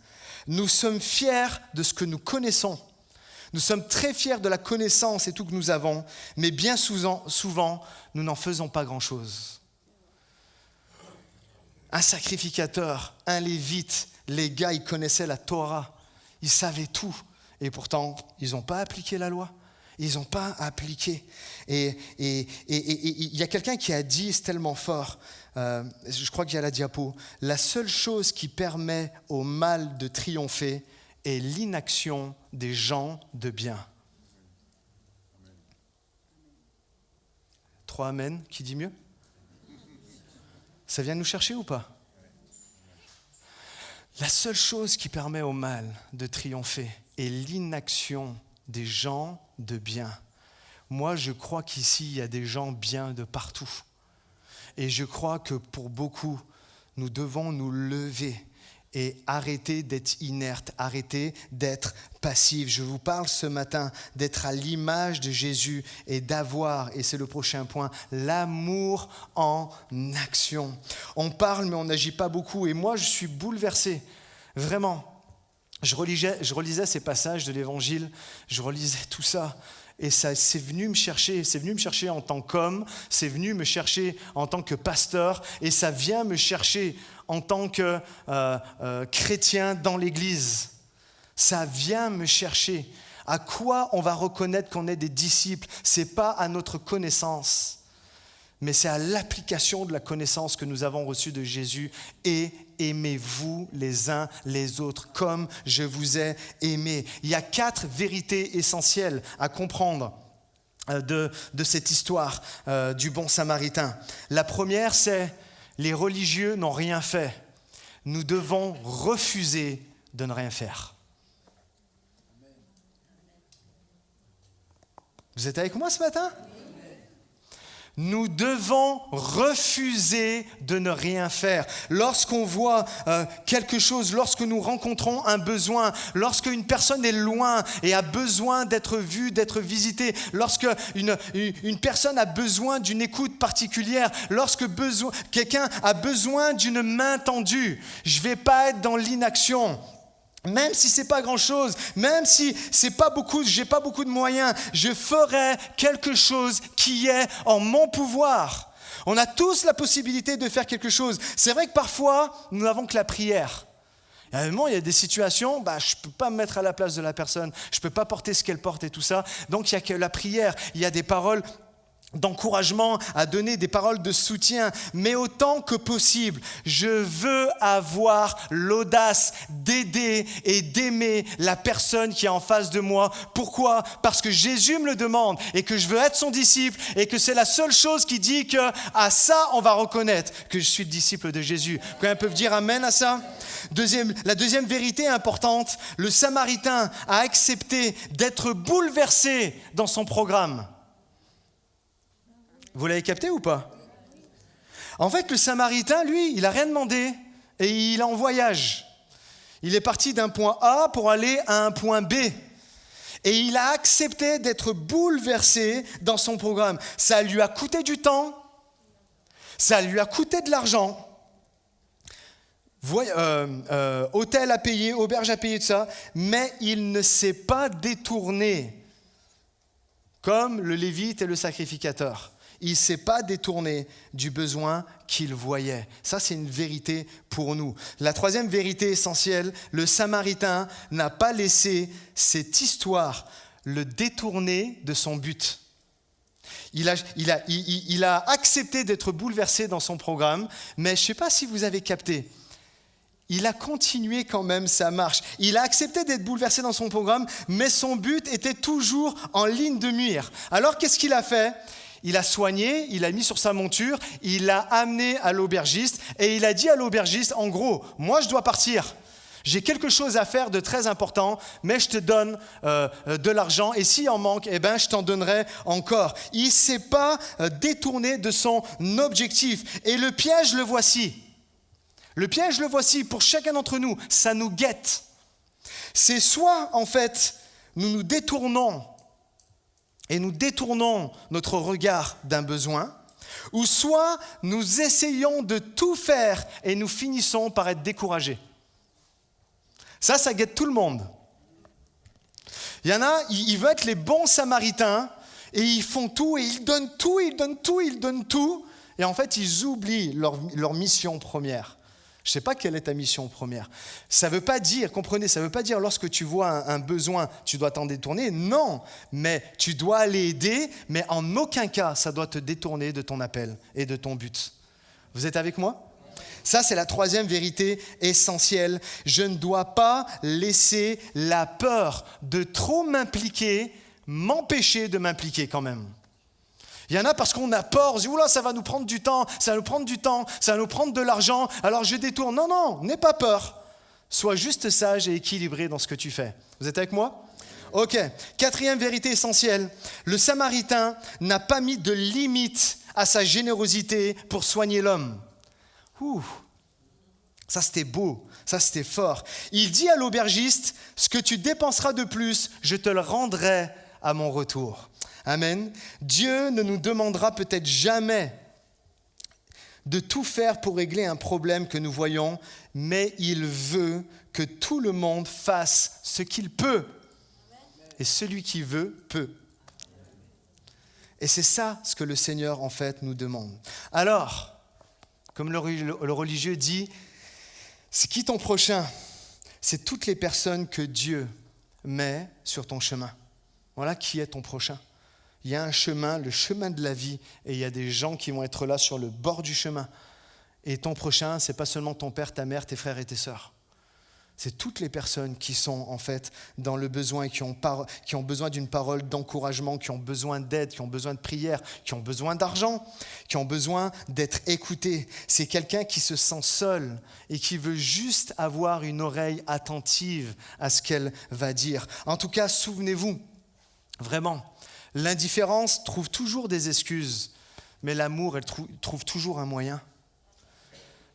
Nous sommes fiers de ce que nous connaissons. Nous sommes très fiers de la connaissance et tout que nous avons, mais bien souvent, nous n'en faisons pas grand-chose. Un sacrificateur, un lévite, les gars, ils connaissaient la Torah, ils savaient tout, et pourtant, ils n'ont pas appliqué la loi. Ils n'ont pas appliqué. Et il y a quelqu'un qui a dit, c'est tellement fort, je crois qu'il y a la diapo, la seule chose qui permet au mal de triompher est l'inaction des gens de bien. Amen. 3 amen, qui dit mieux? Ça vient nous chercher ou pas? La seule chose qui permet au mal de triompher est l'inaction des gens de bien. Moi, je crois qu'ici, il y a des gens bien de partout. Et je crois que pour beaucoup, nous devons nous lever et arrêter d'être inertes, arrêter d'être passifs. Je vous parle ce matin d'être à l'image de Jésus et d'avoir, et c'est le prochain point, l'amour en action. On parle, mais on n'agit pas beaucoup. Et moi, je suis bouleversé, vraiment. Je relisais ces passages de l'Évangile, je relisais tout ça, et ça, c'est venu me chercher en tant qu'homme, c'est venu me chercher en tant que pasteur, et ça vient me chercher en tant que chrétien dans l'Église. Ça vient me chercher. À quoi on va reconnaître qu'on est des disciples? C'est pas à notre connaissance, mais c'est à l'application de la connaissance que nous avons reçue de Jésus. Et aimez-vous les uns les autres comme je vous ai aimé. Il y a 4 vérités essentielles à comprendre de cette histoire du bon Samaritain. La première, c'est les religieux n'ont rien fait. Nous devons refuser de ne rien faire. Vous êtes avec moi ce matin ? nous devons refuser de ne rien faire. Lorsqu'on voit quelque chose, lorsque nous rencontrons un besoin, lorsque une personne est loin et a besoin d'être vue, d'être visitée, lorsque une personne a besoin d'une écoute particulière, lorsque quelqu'un a besoin d'une main tendue, je ne vais pas être dans l'inaction. Même si c'est pas grand-chose, même si c'est pas beaucoup, j'ai pas beaucoup de moyens, je ferai quelque chose qui est en mon pouvoir. On a tous la possibilité de faire quelque chose. C'est vrai que parfois, nous n'avons que la prière. Et à un moment, il y a des situations, je ne peux pas me mettre à la place de la personne, je ne peux pas porter ce qu'elle porte et tout ça. Donc, il n'y a que la prière, il y a des paroles d'encouragement, à donner des paroles de soutien, mais autant que possible, je veux avoir l'audace d'aider et d'aimer la personne qui est en face de moi. Pourquoi ? Parce que Jésus me le demande et que je veux être son disciple et que c'est la seule chose qui dit que à ça, on va reconnaître que je suis le disciple de Jésus. Combien peuvent dire amen à ça ? La deuxième vérité importante, le Samaritain a accepté d'être bouleversé dans son programme. Vous l'avez capté ou pas ? En fait, le Samaritain, lui, il n'a rien demandé et il est en voyage. Il est parti d'un point A pour aller à un point B. Et il a accepté d'être bouleversé dans son programme. Ça lui a coûté du temps, ça lui a coûté de l'argent. Hôtel à payer, auberge à payer, tout ça, mais il ne s'est pas détourné comme le lévite et le sacrificateur. Il ne s'est pas détourné du besoin qu'il voyait. Ça, c'est une vérité pour nous. La troisième vérité essentielle, le Samaritain n'a pas laissé cette histoire le détourner de son but. Il a accepté d'être bouleversé dans son programme, mais je ne sais pas si vous avez capté. Il a continué quand même sa marche. Il a accepté d'être bouleversé dans son programme, mais son but était toujours en ligne de mire. Alors, qu'est-ce qu'il a fait ? Il a soigné, il a mis sur sa monture, il l'a amené à l'aubergiste et il a dit à l'aubergiste, en gros, moi je dois partir. J'ai quelque chose à faire de très important, mais je te donne de l'argent et s'il en manque, je t'en donnerai encore. Il ne s'est pas détourné de son objectif. Et le piège, le voici. Le piège, le voici pour chacun d'entre nous. Ça nous guette. C'est soit, en fait, nous nous détournons et nous détournons notre regard d'un besoin, ou soit nous essayons de tout faire et nous finissons par être découragés. Ça guette tout le monde. Il y en a, ils veulent être les bons Samaritains et ils font tout et ils donnent tout, et en fait ils oublient leur mission première. Je ne sais pas quelle est ta mission première. Ça ne veut pas dire, comprenez, ça ne veut pas dire lorsque tu vois un besoin, tu dois t'en détourner. Non, mais tu dois aller aider, mais en aucun cas, ça doit te détourner de ton appel et de ton but. Vous êtes avec moi ? Ça, c'est la troisième vérité essentielle. Je ne dois pas laisser la peur de trop m'impliquer m'empêcher de m'impliquer quand même. Il y en a parce qu'on a peur, on se dit, oula, ça va nous prendre du temps, ça va nous prendre de l'argent, alors je détourne. Non, n'aie pas peur. Sois juste sage et équilibré dans ce que tu fais. Vous êtes avec moi ? Ok, quatrième vérité essentielle. Le Samaritain n'a pas mis de limite à sa générosité pour soigner l'homme. Ça c'était beau, ça c'était fort. Il dit à l'aubergiste, ce que tu dépenseras de plus, je te le rendrai à mon retour. Amen. Dieu ne nous demandera peut-être jamais de tout faire pour régler un problème que nous voyons, mais il veut que tout le monde fasse ce qu'il peut. Et celui qui veut, peut. Et c'est ça ce que le Seigneur, en fait, nous demande. Alors, comme le religieux dit, c'est qui ton prochain ? C'est toutes les personnes que Dieu met sur ton chemin. Voilà qui est ton prochain. Il y a un chemin, le chemin de la vie, et il y a des gens qui vont être là sur le bord du chemin. Et ton prochain, ce n'est pas seulement ton père, ta mère, tes frères et tes sœurs. C'est toutes les personnes qui sont en fait dans le besoin et qui ont besoin d'une parole d'encouragement, qui ont besoin d'aide, qui ont besoin de prière, qui ont besoin d'argent, qui ont besoin d'être écoutés. C'est quelqu'un qui se sent seul et qui veut juste avoir une oreille attentive à ce qu'elle va dire. En tout cas, souvenez-vous, vraiment, l'indifférence trouve toujours des excuses mais l'amour, elle trouve toujours un moyen.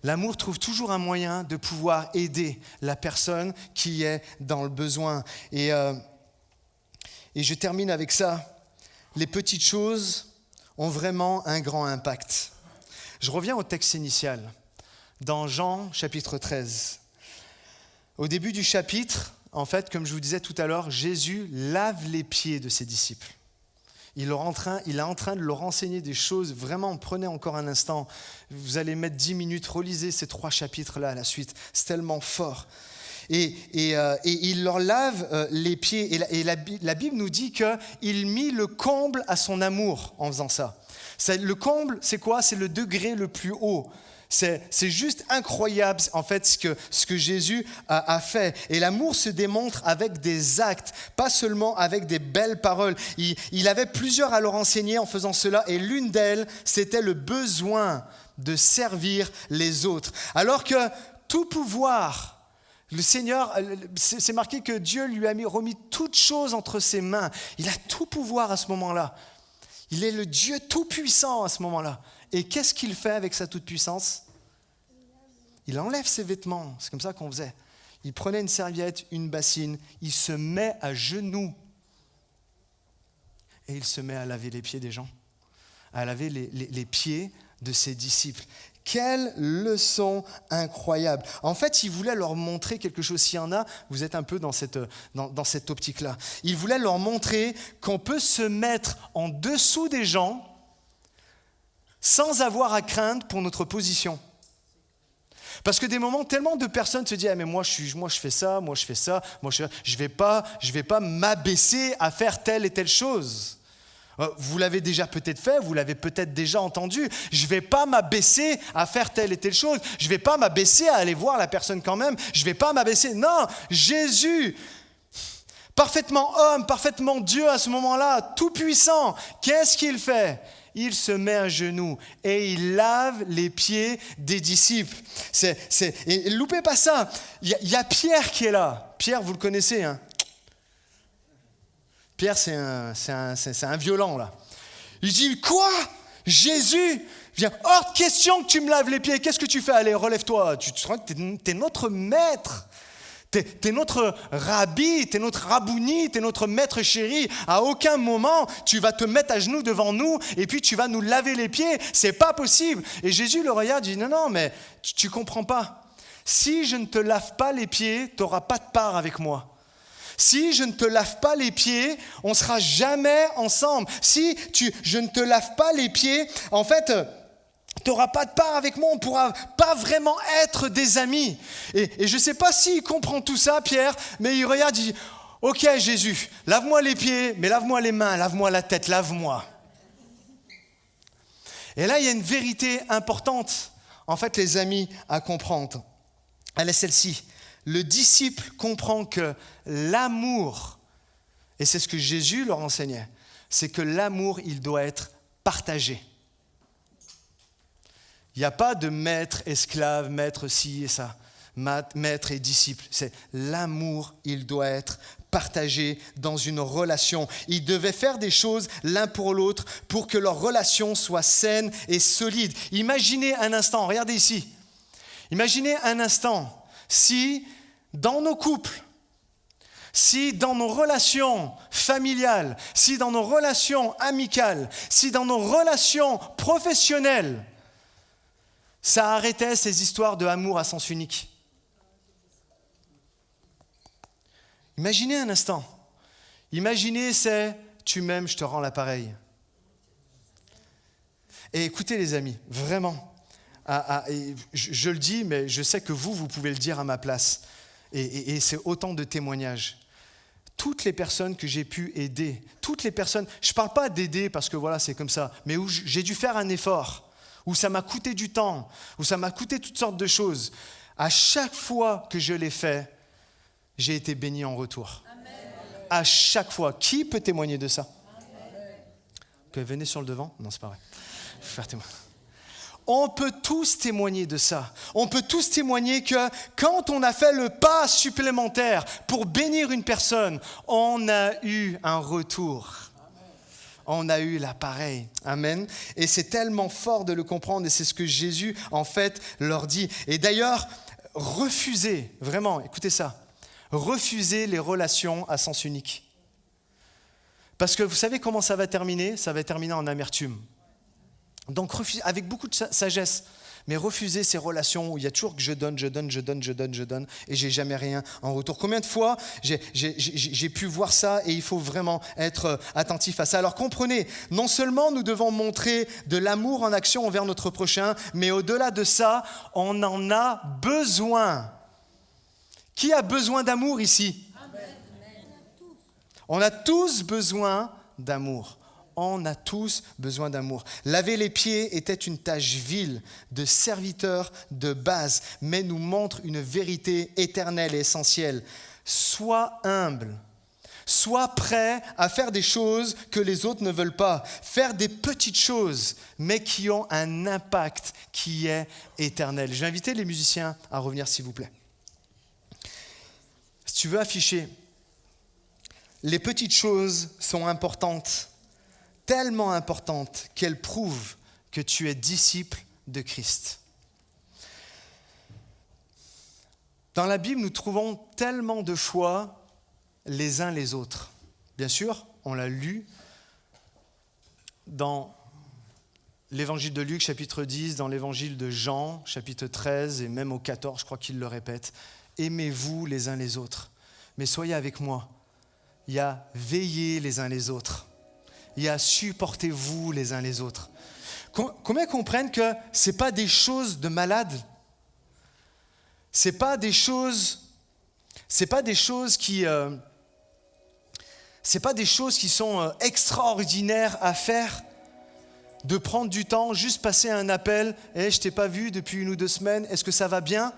L'amour trouve toujours un moyen de pouvoir aider la personne qui est dans le besoin. Et je termine avec ça. Les petites choses ont vraiment un grand impact. Je reviens au texte initial, dans Jean chapitre 13. Au début du chapitre, en fait, comme je vous disais tout à l'heure, Jésus lave les pieds de ses disciples. Il est en train de leur enseigner des choses. Vraiment, prenez encore un instant. Vous allez mettre 10 minutes, relisez ces 3 chapitres-là à la suite. C'est tellement fort. Et il leur lave les pieds. Et la Bible nous dit qu'il mit le comble à son amour en faisant ça. Le comble, c'est quoi? C'est le degré le plus haut. C'est juste incroyable, en fait, ce que Jésus a fait. Et l'amour se démontre avec des actes, pas seulement avec des belles paroles. Il avait plusieurs à leur enseigner en faisant cela, et l'une d'elles, c'était le besoin de servir les autres. Alors que tout pouvoir, le Seigneur, c'est marqué que Dieu lui a remis toutes choses entre ses mains. Il a tout pouvoir à ce moment-là. Il est le Dieu tout-puissant à ce moment-là. Et qu'est-ce qu'il fait avec sa toute-puissance? Il enlève ses vêtements, c'est comme ça qu'on faisait. Il prenait une serviette, une bassine, il se met à genoux et il se met à laver les pieds des gens, à laver les pieds de ses disciples. Quelle leçon incroyable! En fait, il voulait leur montrer quelque chose. S'il y en a, vous êtes un peu dans cette optique-là. Il voulait leur montrer qu'on peut se mettre en dessous des gens sans avoir à craindre pour notre position. Parce que des moments, tellement de personnes se disent « mais moi je fais ça, je vais pas m'abaisser à faire telle et telle chose. » Vous l'avez déjà peut-être fait, vous l'avez peut-être déjà entendu. Je ne vais pas m'abaisser à faire telle et telle chose. Je ne vais pas m'abaisser à aller voir la personne quand même. Je ne vais pas m'abaisser. Non, Jésus, parfaitement homme, parfaitement Dieu à ce moment-là, tout puissant, qu'est-ce qu'il fait ? Il se met à genoux et il lave les pieds des disciples. Et loupez pas ça. Il y a Pierre qui est là. Pierre, vous le connaissez, hein ? Pierre, c'est un violent, là. Il dit, quoi ? Jésus, viens, hors de question que tu me laves les pieds. Qu'est-ce que tu fais ? Allez, relève-toi. Tu te rends que t'es notre maître. T'es notre rabbi, t'es notre rabouni, t'es notre maître chéri. À aucun moment, tu vas te mettre à genoux devant nous et puis tu vas nous laver les pieds. C'est pas possible. Et Jésus le regarde et dit, non, mais tu comprends pas. Si je ne te lave pas les pieds, tu n'auras pas de part avec moi. Si je ne te lave pas les pieds, on ne sera jamais ensemble. Si je ne te lave pas les pieds, en fait, tu n'auras pas de part avec moi, on ne pourra pas vraiment être des amis. Et je ne sais pas s'il comprend tout ça, Pierre, mais il regarde, il dit, ok Jésus, lave-moi les pieds, mais lave-moi les mains, lave-moi la tête, lave-moi. Et là, il y a une vérité importante, en fait, les amis, à comprendre. Elle est celle-ci. Le disciple comprend que l'amour, et c'est ce que Jésus leur enseignait, c'est que l'amour, il doit être partagé. Il n'y a pas de maître, esclave, maître ci et ça, maître et disciple. C'est l'amour, il doit être partagé dans une relation. Ils devaient faire des choses l'un pour l'autre pour que leur relation soit saine et solide. Imaginez un instant, regardez ici. Imaginez un instant. Si dans nos couples, si dans nos relations familiales, si dans nos relations amicales, si dans nos relations professionnelles, ça arrêtait ces histoires de amour à sens unique. Imaginez un instant. Imaginez c'est « tu m'aimes, je te rends l'appareil ». Et écoutez les amis, vraiment. Je le dis, mais je sais que vous pouvez le dire à ma place. Et c'est autant de témoignages. Toutes les personnes que j'ai pu aider, toutes les personnes, je ne parle pas d'aider parce que voilà, c'est comme ça, mais où j'ai dû faire un effort, où ça m'a coûté du temps, où ça m'a coûté toutes sortes de choses. À chaque fois que je l'ai fait, j'ai été béni en retour. Amen. À chaque fois. Qui peut témoigner de ça ? Que venez sur le devant ? Non, c'est pas vrai. Il faut faire témoin. On peut tous témoigner de ça. On peut tous témoigner que quand on a fait le pas supplémentaire pour bénir une personne, on a eu un retour. on a eu la pareille. Amen. Et c'est tellement fort de le comprendre et c'est ce que Jésus, en fait, leur dit. Et d'ailleurs, refusez, vraiment, écoutez ça, refusez les relations à sens unique. Parce que vous savez comment ça va terminer ? Ça va terminer en amertume. Donc, refusez, avec beaucoup de sagesse, mais refusez ces relations où il y a toujours que je donne, et j'ai jamais rien en retour. Combien de fois j'ai pu voir ça et il faut vraiment être attentif à ça. Alors comprenez, non seulement nous devons montrer de l'amour en action envers notre prochain, mais au-delà de ça, on en a besoin. Qui a besoin d'amour ici ? On a tous besoin d'amour. On a tous besoin d'amour. Laver les pieds était une tâche vile de serviteur de base, mais nous montre une vérité éternelle et essentielle. Sois humble. Sois prêt à faire des choses que les autres ne veulent pas. Faire des petites choses, mais qui ont un impact qui est éternel. Je vais inviter les musiciens à revenir, s'il vous plaît. Si tu veux afficher, les petites choses sont importantes. Tellement importante qu'elle prouve que tu es disciple de Christ. Dans la Bible, nous trouvons tellement de fois les uns les autres. Bien sûr, on l'a lu dans l'évangile de Luc, chapitre 10, dans l'évangile de Jean, chapitre 13, et même au 14, je crois qu'il le répète. Aimez-vous les uns les autres. Mais soyez avec moi. Il y a veillez les uns les autres. Il y a supportez-vous les uns les autres. Combien comprennent que ce n'est pas des choses de malades? Ce n'est pas des choses qui sont extraordinaires à faire, de prendre du temps, juste passer un appel, je ne t'ai pas vu depuis 1 ou 2 semaines, est-ce que ça va bien?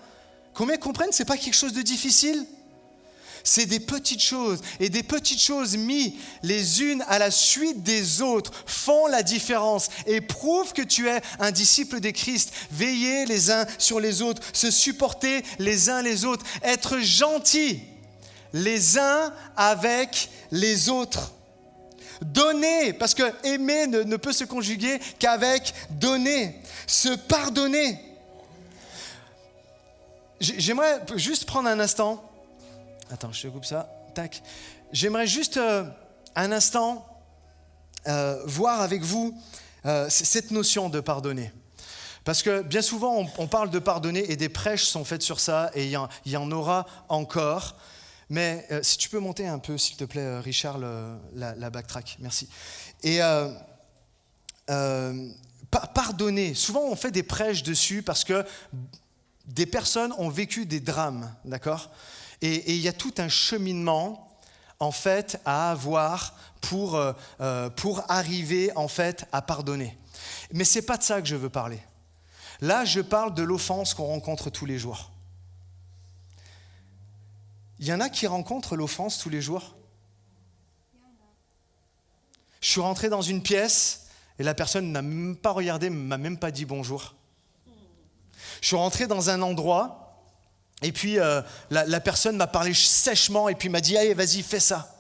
Combien comprennent que ce n'est pas quelque chose de difficile? C'est des petites choses, et des petites choses mises les unes à la suite des autres font la différence et prouvent que tu es un disciple de Christ. Veiller les uns sur les autres, se supporter les uns les autres, être gentils les uns avec les autres. Donner, parce que aimer ne peut se conjuguer qu'avec donner, se pardonner. J'aimerais juste prendre un instant. Attends, je te coupe ça. Tac. J'aimerais juste un instant voir avec vous cette notion de pardonner. Parce que bien souvent, on parle de pardonner et des prêches sont faites sur ça et il y en aura encore. Mais si tu peux monter un peu, s'il te plaît, Richard, la backtrack. Merci. Et pardonner. Souvent, on fait des prêches dessus parce que des personnes ont vécu des drames, d'accord ? Et il y a tout un cheminement, en fait, à avoir pour arriver, en fait, à pardonner. Mais ce n'est pas de ça que je veux parler. Là, je parle de l'offense qu'on rencontre tous les jours. Il y en a qui rencontrent l'offense tous les jours. Je suis rentré dans une pièce et la personne n'a même pas regardé, ne m'a même pas dit bonjour. Je suis rentré dans un endroit et puis la personne m'a parlé sèchement et puis m'a dit « Allez, vas-y, fais ça ».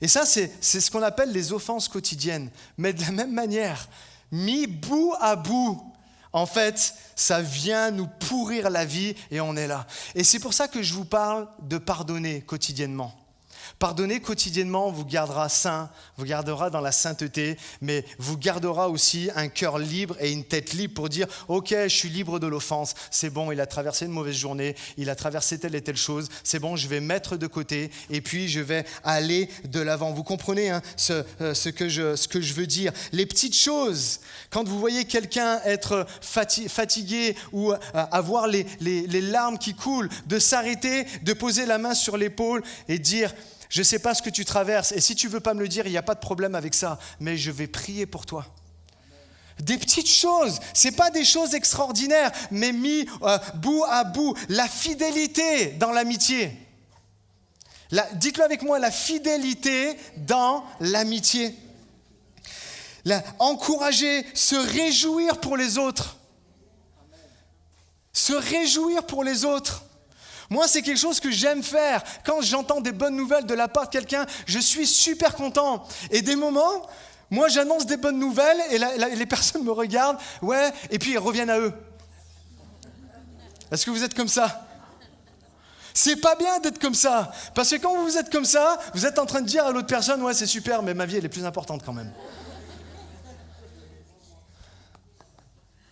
Et ça, c'est ce qu'on appelle les offenses quotidiennes. Mais de la même manière, mis bout à bout, en fait, ça vient nous pourrir la vie et on est là. Et c'est pour ça que je vous parle de pardonner quotidiennement. Pardonner quotidiennement vous gardera saint, vous gardera dans la sainteté, mais vous gardera aussi un cœur libre et une tête libre pour dire « Ok, je suis libre de l'offense, c'est bon, il a traversé une mauvaise journée, il a traversé telle et telle chose, c'est bon, je vais mettre de côté et puis je vais aller de l'avant. » Vous comprenez ce que je veux dire? Les petites choses, quand vous voyez quelqu'un être fatigué ou avoir les larmes qui coulent, de s'arrêter, de poser la main sur l'épaule et dire « Je ne sais pas ce que tu traverses et si tu ne veux pas me le dire, il n'y a pas de problème avec ça, mais je vais prier pour toi. » Des petites choses, ce n'est pas des choses extraordinaires, mais mis bout à bout. La fidélité dans l'amitié. Dites-le avec moi, la fidélité dans l'amitié. Encourager, se réjouir pour les autres. Se réjouir pour les autres. Moi, c'est quelque chose que j'aime faire. Quand j'entends des bonnes nouvelles de la part de quelqu'un, je suis super content. Et des moments, moi, j'annonce des bonnes nouvelles et les personnes me regardent, ouais, et puis ils reviennent à eux. Est-ce que vous êtes comme ça ? C'est pas bien d'être comme ça. Parce que quand vous êtes comme ça, vous êtes en train de dire à l'autre personne, ouais, c'est super, mais ma vie, elle est plus importante quand même.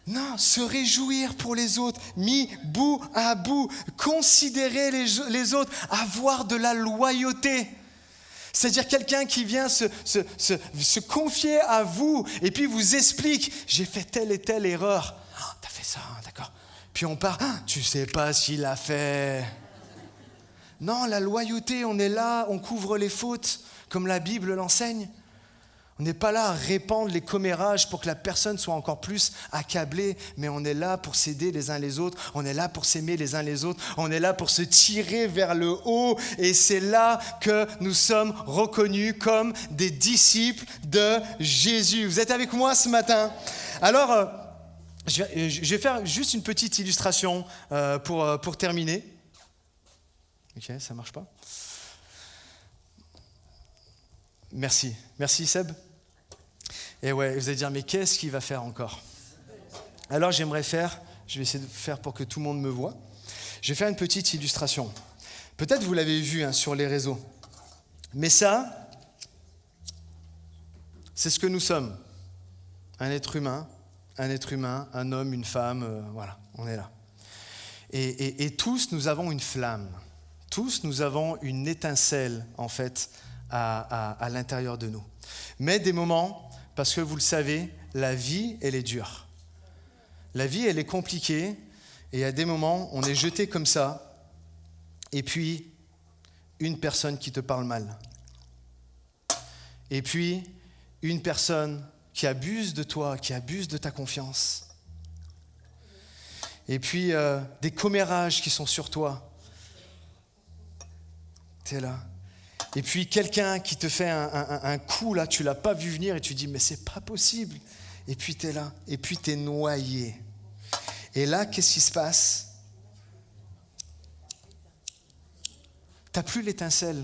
Non, se réjouir pour les autres, mis bout à bout, considérer les autres, avoir de la loyauté. C'est-à-dire quelqu'un qui vient se confier à vous et puis vous explique, j'ai fait telle et telle erreur. Ah, t'as fait ça, d'accord. Puis on part, ah, tu sais pas s'il a fait. Non, la loyauté, on est là, on couvre les fautes, comme la Bible l'enseigne. On n'est pas là à répandre les commérages pour que la personne soit encore plus accablée, mais on est là pour s'aider les uns les autres, on est là pour s'aimer les uns les autres, on est là pour se tirer vers le haut, et c'est là que nous sommes reconnus comme des disciples de Jésus. Vous êtes avec moi ce matin ? Alors, je vais faire juste une petite illustration pour terminer. Ok, ça marche pas ? Merci Seb. Et ouais, vous allez dire, mais qu'est-ce qu'il va faire encore ? Alors je vais essayer de faire pour que tout le monde me voit. Je vais faire une petite illustration. Peut-être vous l'avez vu sur les réseaux. Mais ça, c'est ce que nous sommes. Un être humain, un homme, une femme, voilà, on est là. Et tous, nous avons une flamme. Tous, nous avons une étincelle, en fait, à l'intérieur de nous. Mais des moments, parce que vous le savez, la vie, elle est dure. La vie, elle est compliquée, et à des moments, on est jeté comme ça, et puis, une personne qui te parle mal. Et puis, une personne qui abuse de toi, qui abuse de ta confiance. Et puis, des commérages qui sont sur toi. T'es là. Et puis quelqu'un qui te fait un coup, là, tu ne l'as pas vu venir et tu dis, mais c'est pas possible. Et puis tu es là, et puis tu es noyé. Et là, qu'est-ce qui se passe ? Tu n'as plus l'étincelle.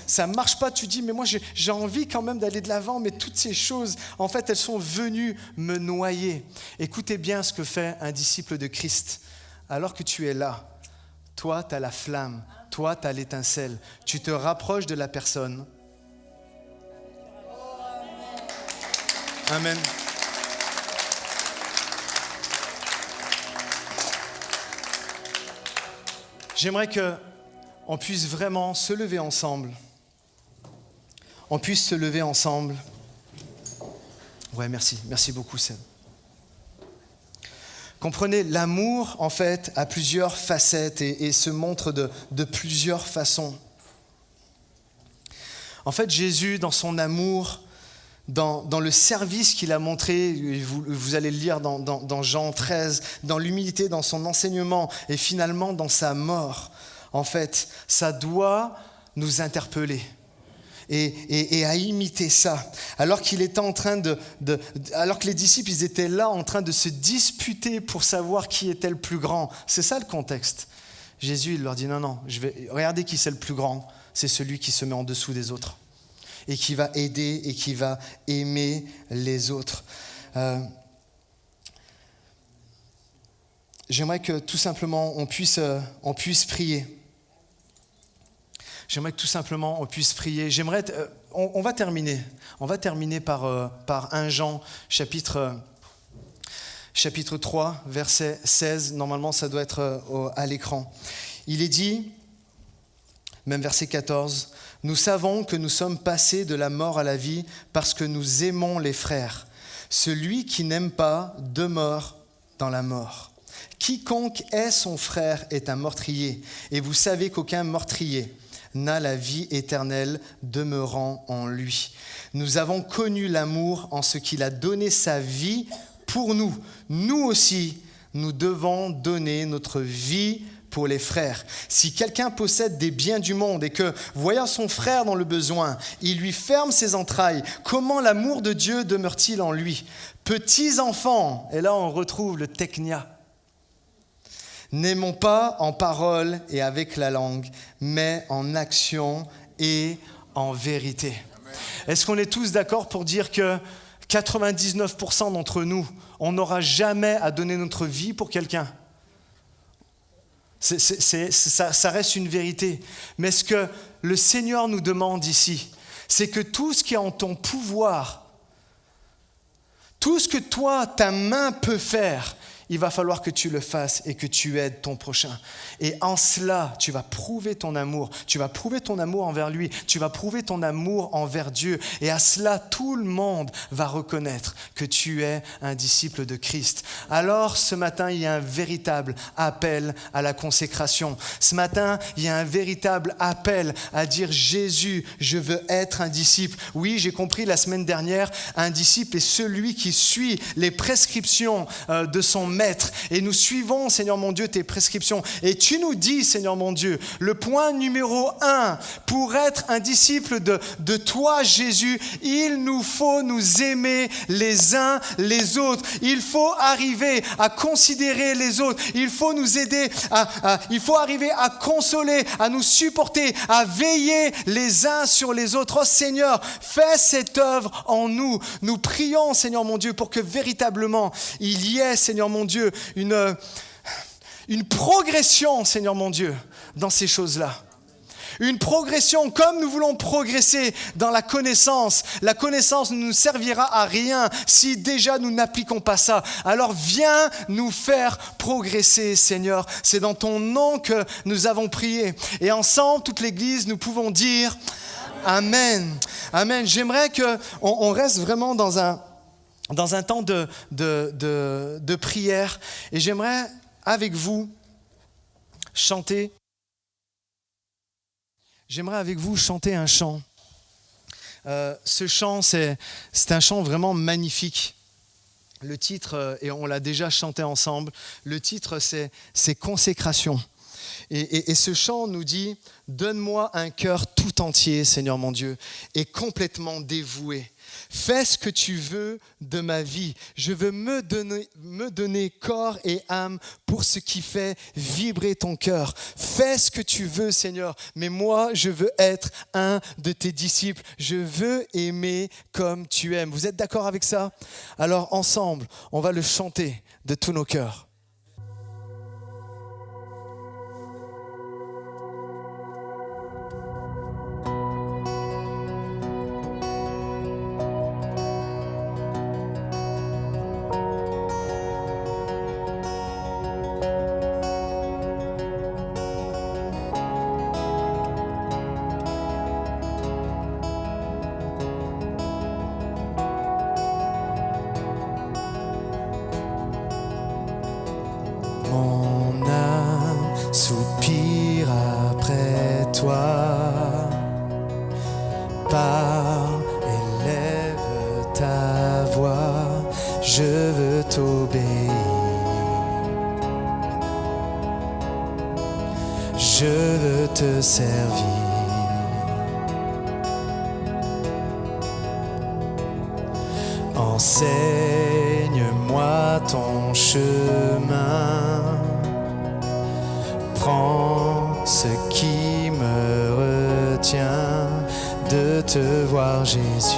Ça ne marche pas, tu dis, mais moi j'ai envie quand même d'aller de l'avant, mais toutes ces choses, en fait, elles sont venues me noyer. Écoutez bien ce que fait un disciple de Christ. Alors que tu es là, toi, tu as la flamme. Toi, tu as l'étincelle. Tu te rapproches de la personne. Amen. J'aimerais qu'on puisse vraiment se lever ensemble. On puisse se lever ensemble. Ouais, merci. Merci beaucoup, Seb. Comprenez, l'amour, en fait, a plusieurs facettes et se montre de plusieurs façons. En fait, Jésus, dans son amour, dans le service qu'il a montré, vous allez le lire dans Jean 13, dans l'humilité, dans son enseignement et finalement dans sa mort, en fait, ça doit nous interpeller. Et à imiter ça, alors qu'il était en train alors que les disciples, ils étaient là en train de se disputer pour savoir qui était le plus grand. C'est ça le contexte. Jésus, il leur dit non, regardez qui c'est le plus grand, c'est celui qui se met en dessous des autres et qui va aider et qui va aimer les autres. J'aimerais que tout simplement on puisse prier. J'aimerais que tout simplement on puisse prier. On va terminer. On va terminer par 1 Jean, chapitre 3, verset 16. Normalement, ça doit être à l'écran. Il est dit, même verset 14, « Nous savons que nous sommes passés de la mort à la vie parce que nous aimons les frères. Celui qui n'aime pas demeure dans la mort. Quiconque est son frère est un meurtrier. Et vous savez qu'aucun meurtrier n'a la vie éternelle demeurant en lui. Nous avons connu l'amour en ce qu'il a donné sa vie pour nous. Nous aussi, nous devons donner notre vie pour les frères. Si quelqu'un possède des biens du monde et que, voyant son frère dans le besoin, il lui ferme ses entrailles, comment l'amour de Dieu demeure-t-il en lui ? Petits enfants, et là on retrouve le teknia. N'aimons pas en parole et avec la langue, mais en action et en vérité. Est-ce qu'on est tous d'accord pour dire que 99% d'entre nous, on n'aura jamais à donner notre vie pour quelqu'un? Ça reste une vérité. Mais ce que le Seigneur nous demande ici, c'est que tout ce qui est en ton pouvoir, tout ce que toi, ta main peut faire, il va falloir que tu le fasses et que tu aides ton prochain. Et en cela, tu vas prouver ton amour. Tu vas prouver ton amour envers lui. Tu vas prouver ton amour envers Dieu. Et à cela, tout le monde va reconnaître que tu es un disciple de Christ. Alors, ce matin, il y a un véritable appel à la consécration. Ce matin, il y a un véritable appel à dire « Jésus, je veux être un disciple ». Oui, j'ai compris la semaine dernière, un disciple est celui qui suit les prescriptions de son maître. Et nous suivons, Seigneur mon Dieu, tes prescriptions. Et tu nous dis, Seigneur mon Dieu, le point numéro 1, pour être un disciple de toi, Jésus, il nous faut nous aimer les uns les autres. Il faut arriver à considérer les autres. Il faut nous aider, il faut arriver à consoler, à nous supporter, à veiller les uns sur les autres. Oh Seigneur, fais cette œuvre en nous. Nous prions, Seigneur mon Dieu, pour que véritablement il y ait, Seigneur mon Dieu, une progression, Seigneur mon Dieu, dans ces choses-là. Une progression, comme nous voulons progresser dans la connaissance. La connaissance ne nous servira à rien si déjà nous n'appliquons pas ça. Alors viens nous faire progresser, Seigneur. C'est dans ton nom que nous avons prié. Et ensemble, toute l'Église, nous pouvons dire Amen. Amen. J'aimerais qu'on reste vraiment dans un temps de prière. Et j'aimerais, avec vous, chanter un chant. Ce chant, c'est un chant vraiment magnifique. Le titre, et on l'a déjà chanté ensemble, le titre, c'est « Consécration ». Et ce chant nous dit « Donne-moi un cœur tout entier, Seigneur mon Dieu, et complètement dévoué. Fais ce que tu veux de ma vie. Je veux me donner corps et âme pour ce qui fait vibrer ton cœur. Fais ce que tu veux, Seigneur. Mais moi, je veux être un de tes disciples. Je veux aimer comme tu aimes. » Vous êtes d'accord avec ça? Alors ensemble, on va le chanter de tous nos cœurs. Mon âme soupire après toi. Parle, élève ta voix, je veux t'obéir. Je veux te servir. Enseigne-moi ton chemin. Prends ce qui me retient de te voir, Jésus.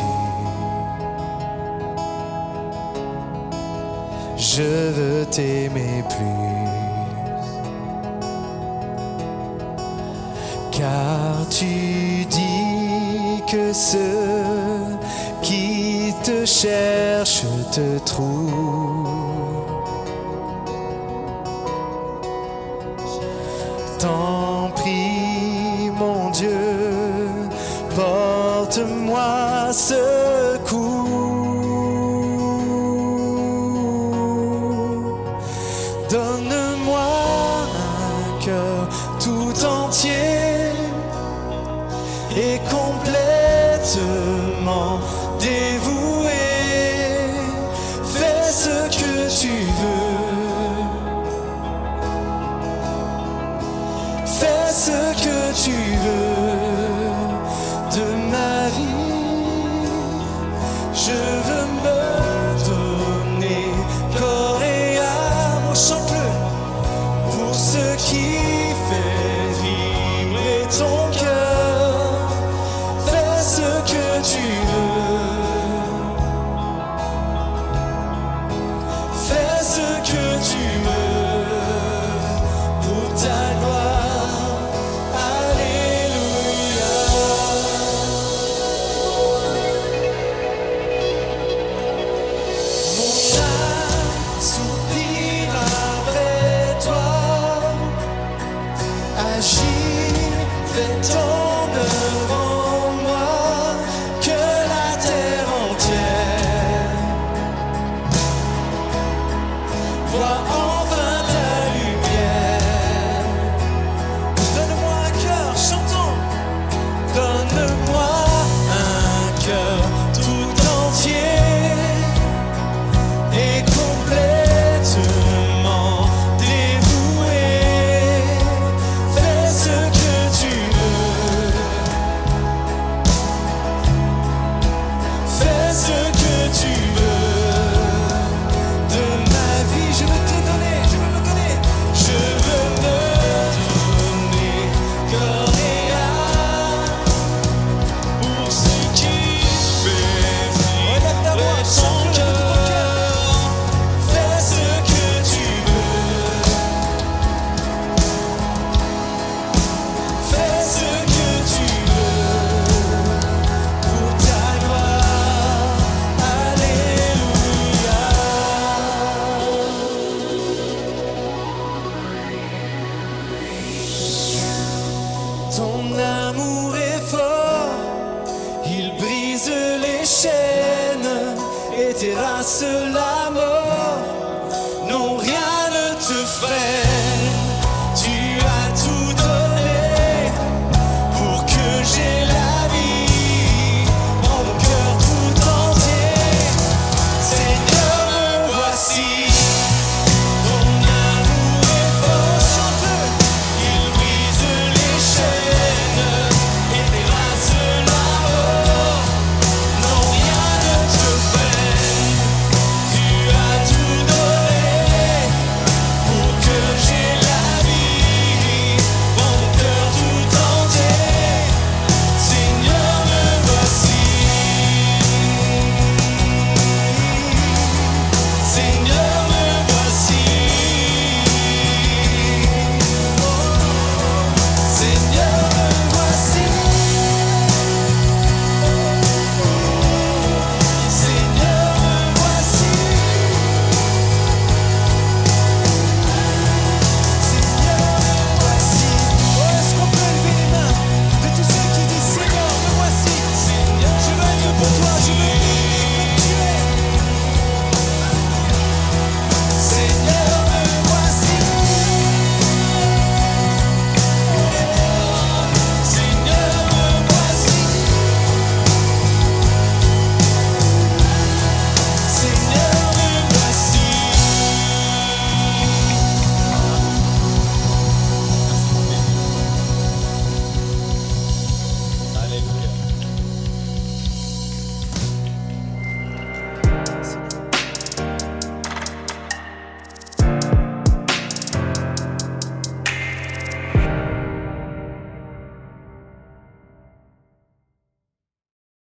Je veux t'aimer plus, car tu dis que ceux qui te cherchent te trouvent. T'en prie, mon Dieu, porte-moi secours. Donne-moi un cœur tout entier et complètement dévoué. Fais ce que tu veux. Fais ce que tu veux de ma vie. vois enfin ta lumière. Donne-moi un cœur, chantons. Donne-moi un cœur tout entier et complètement dévoué. Fais ce que tu veux. Fais ce que tu veux. De ma vie, je veux te donner, je veux me donner. Je veux me donner corps et âme pour ce qui fait vivre ton cœur. Fais ce que tu veux. Fais ce que tu veux pour ta gloire. Alléluia. Ton amour est fort, il brise les chaînes et terrasse la mort. Non, rien ne te freine.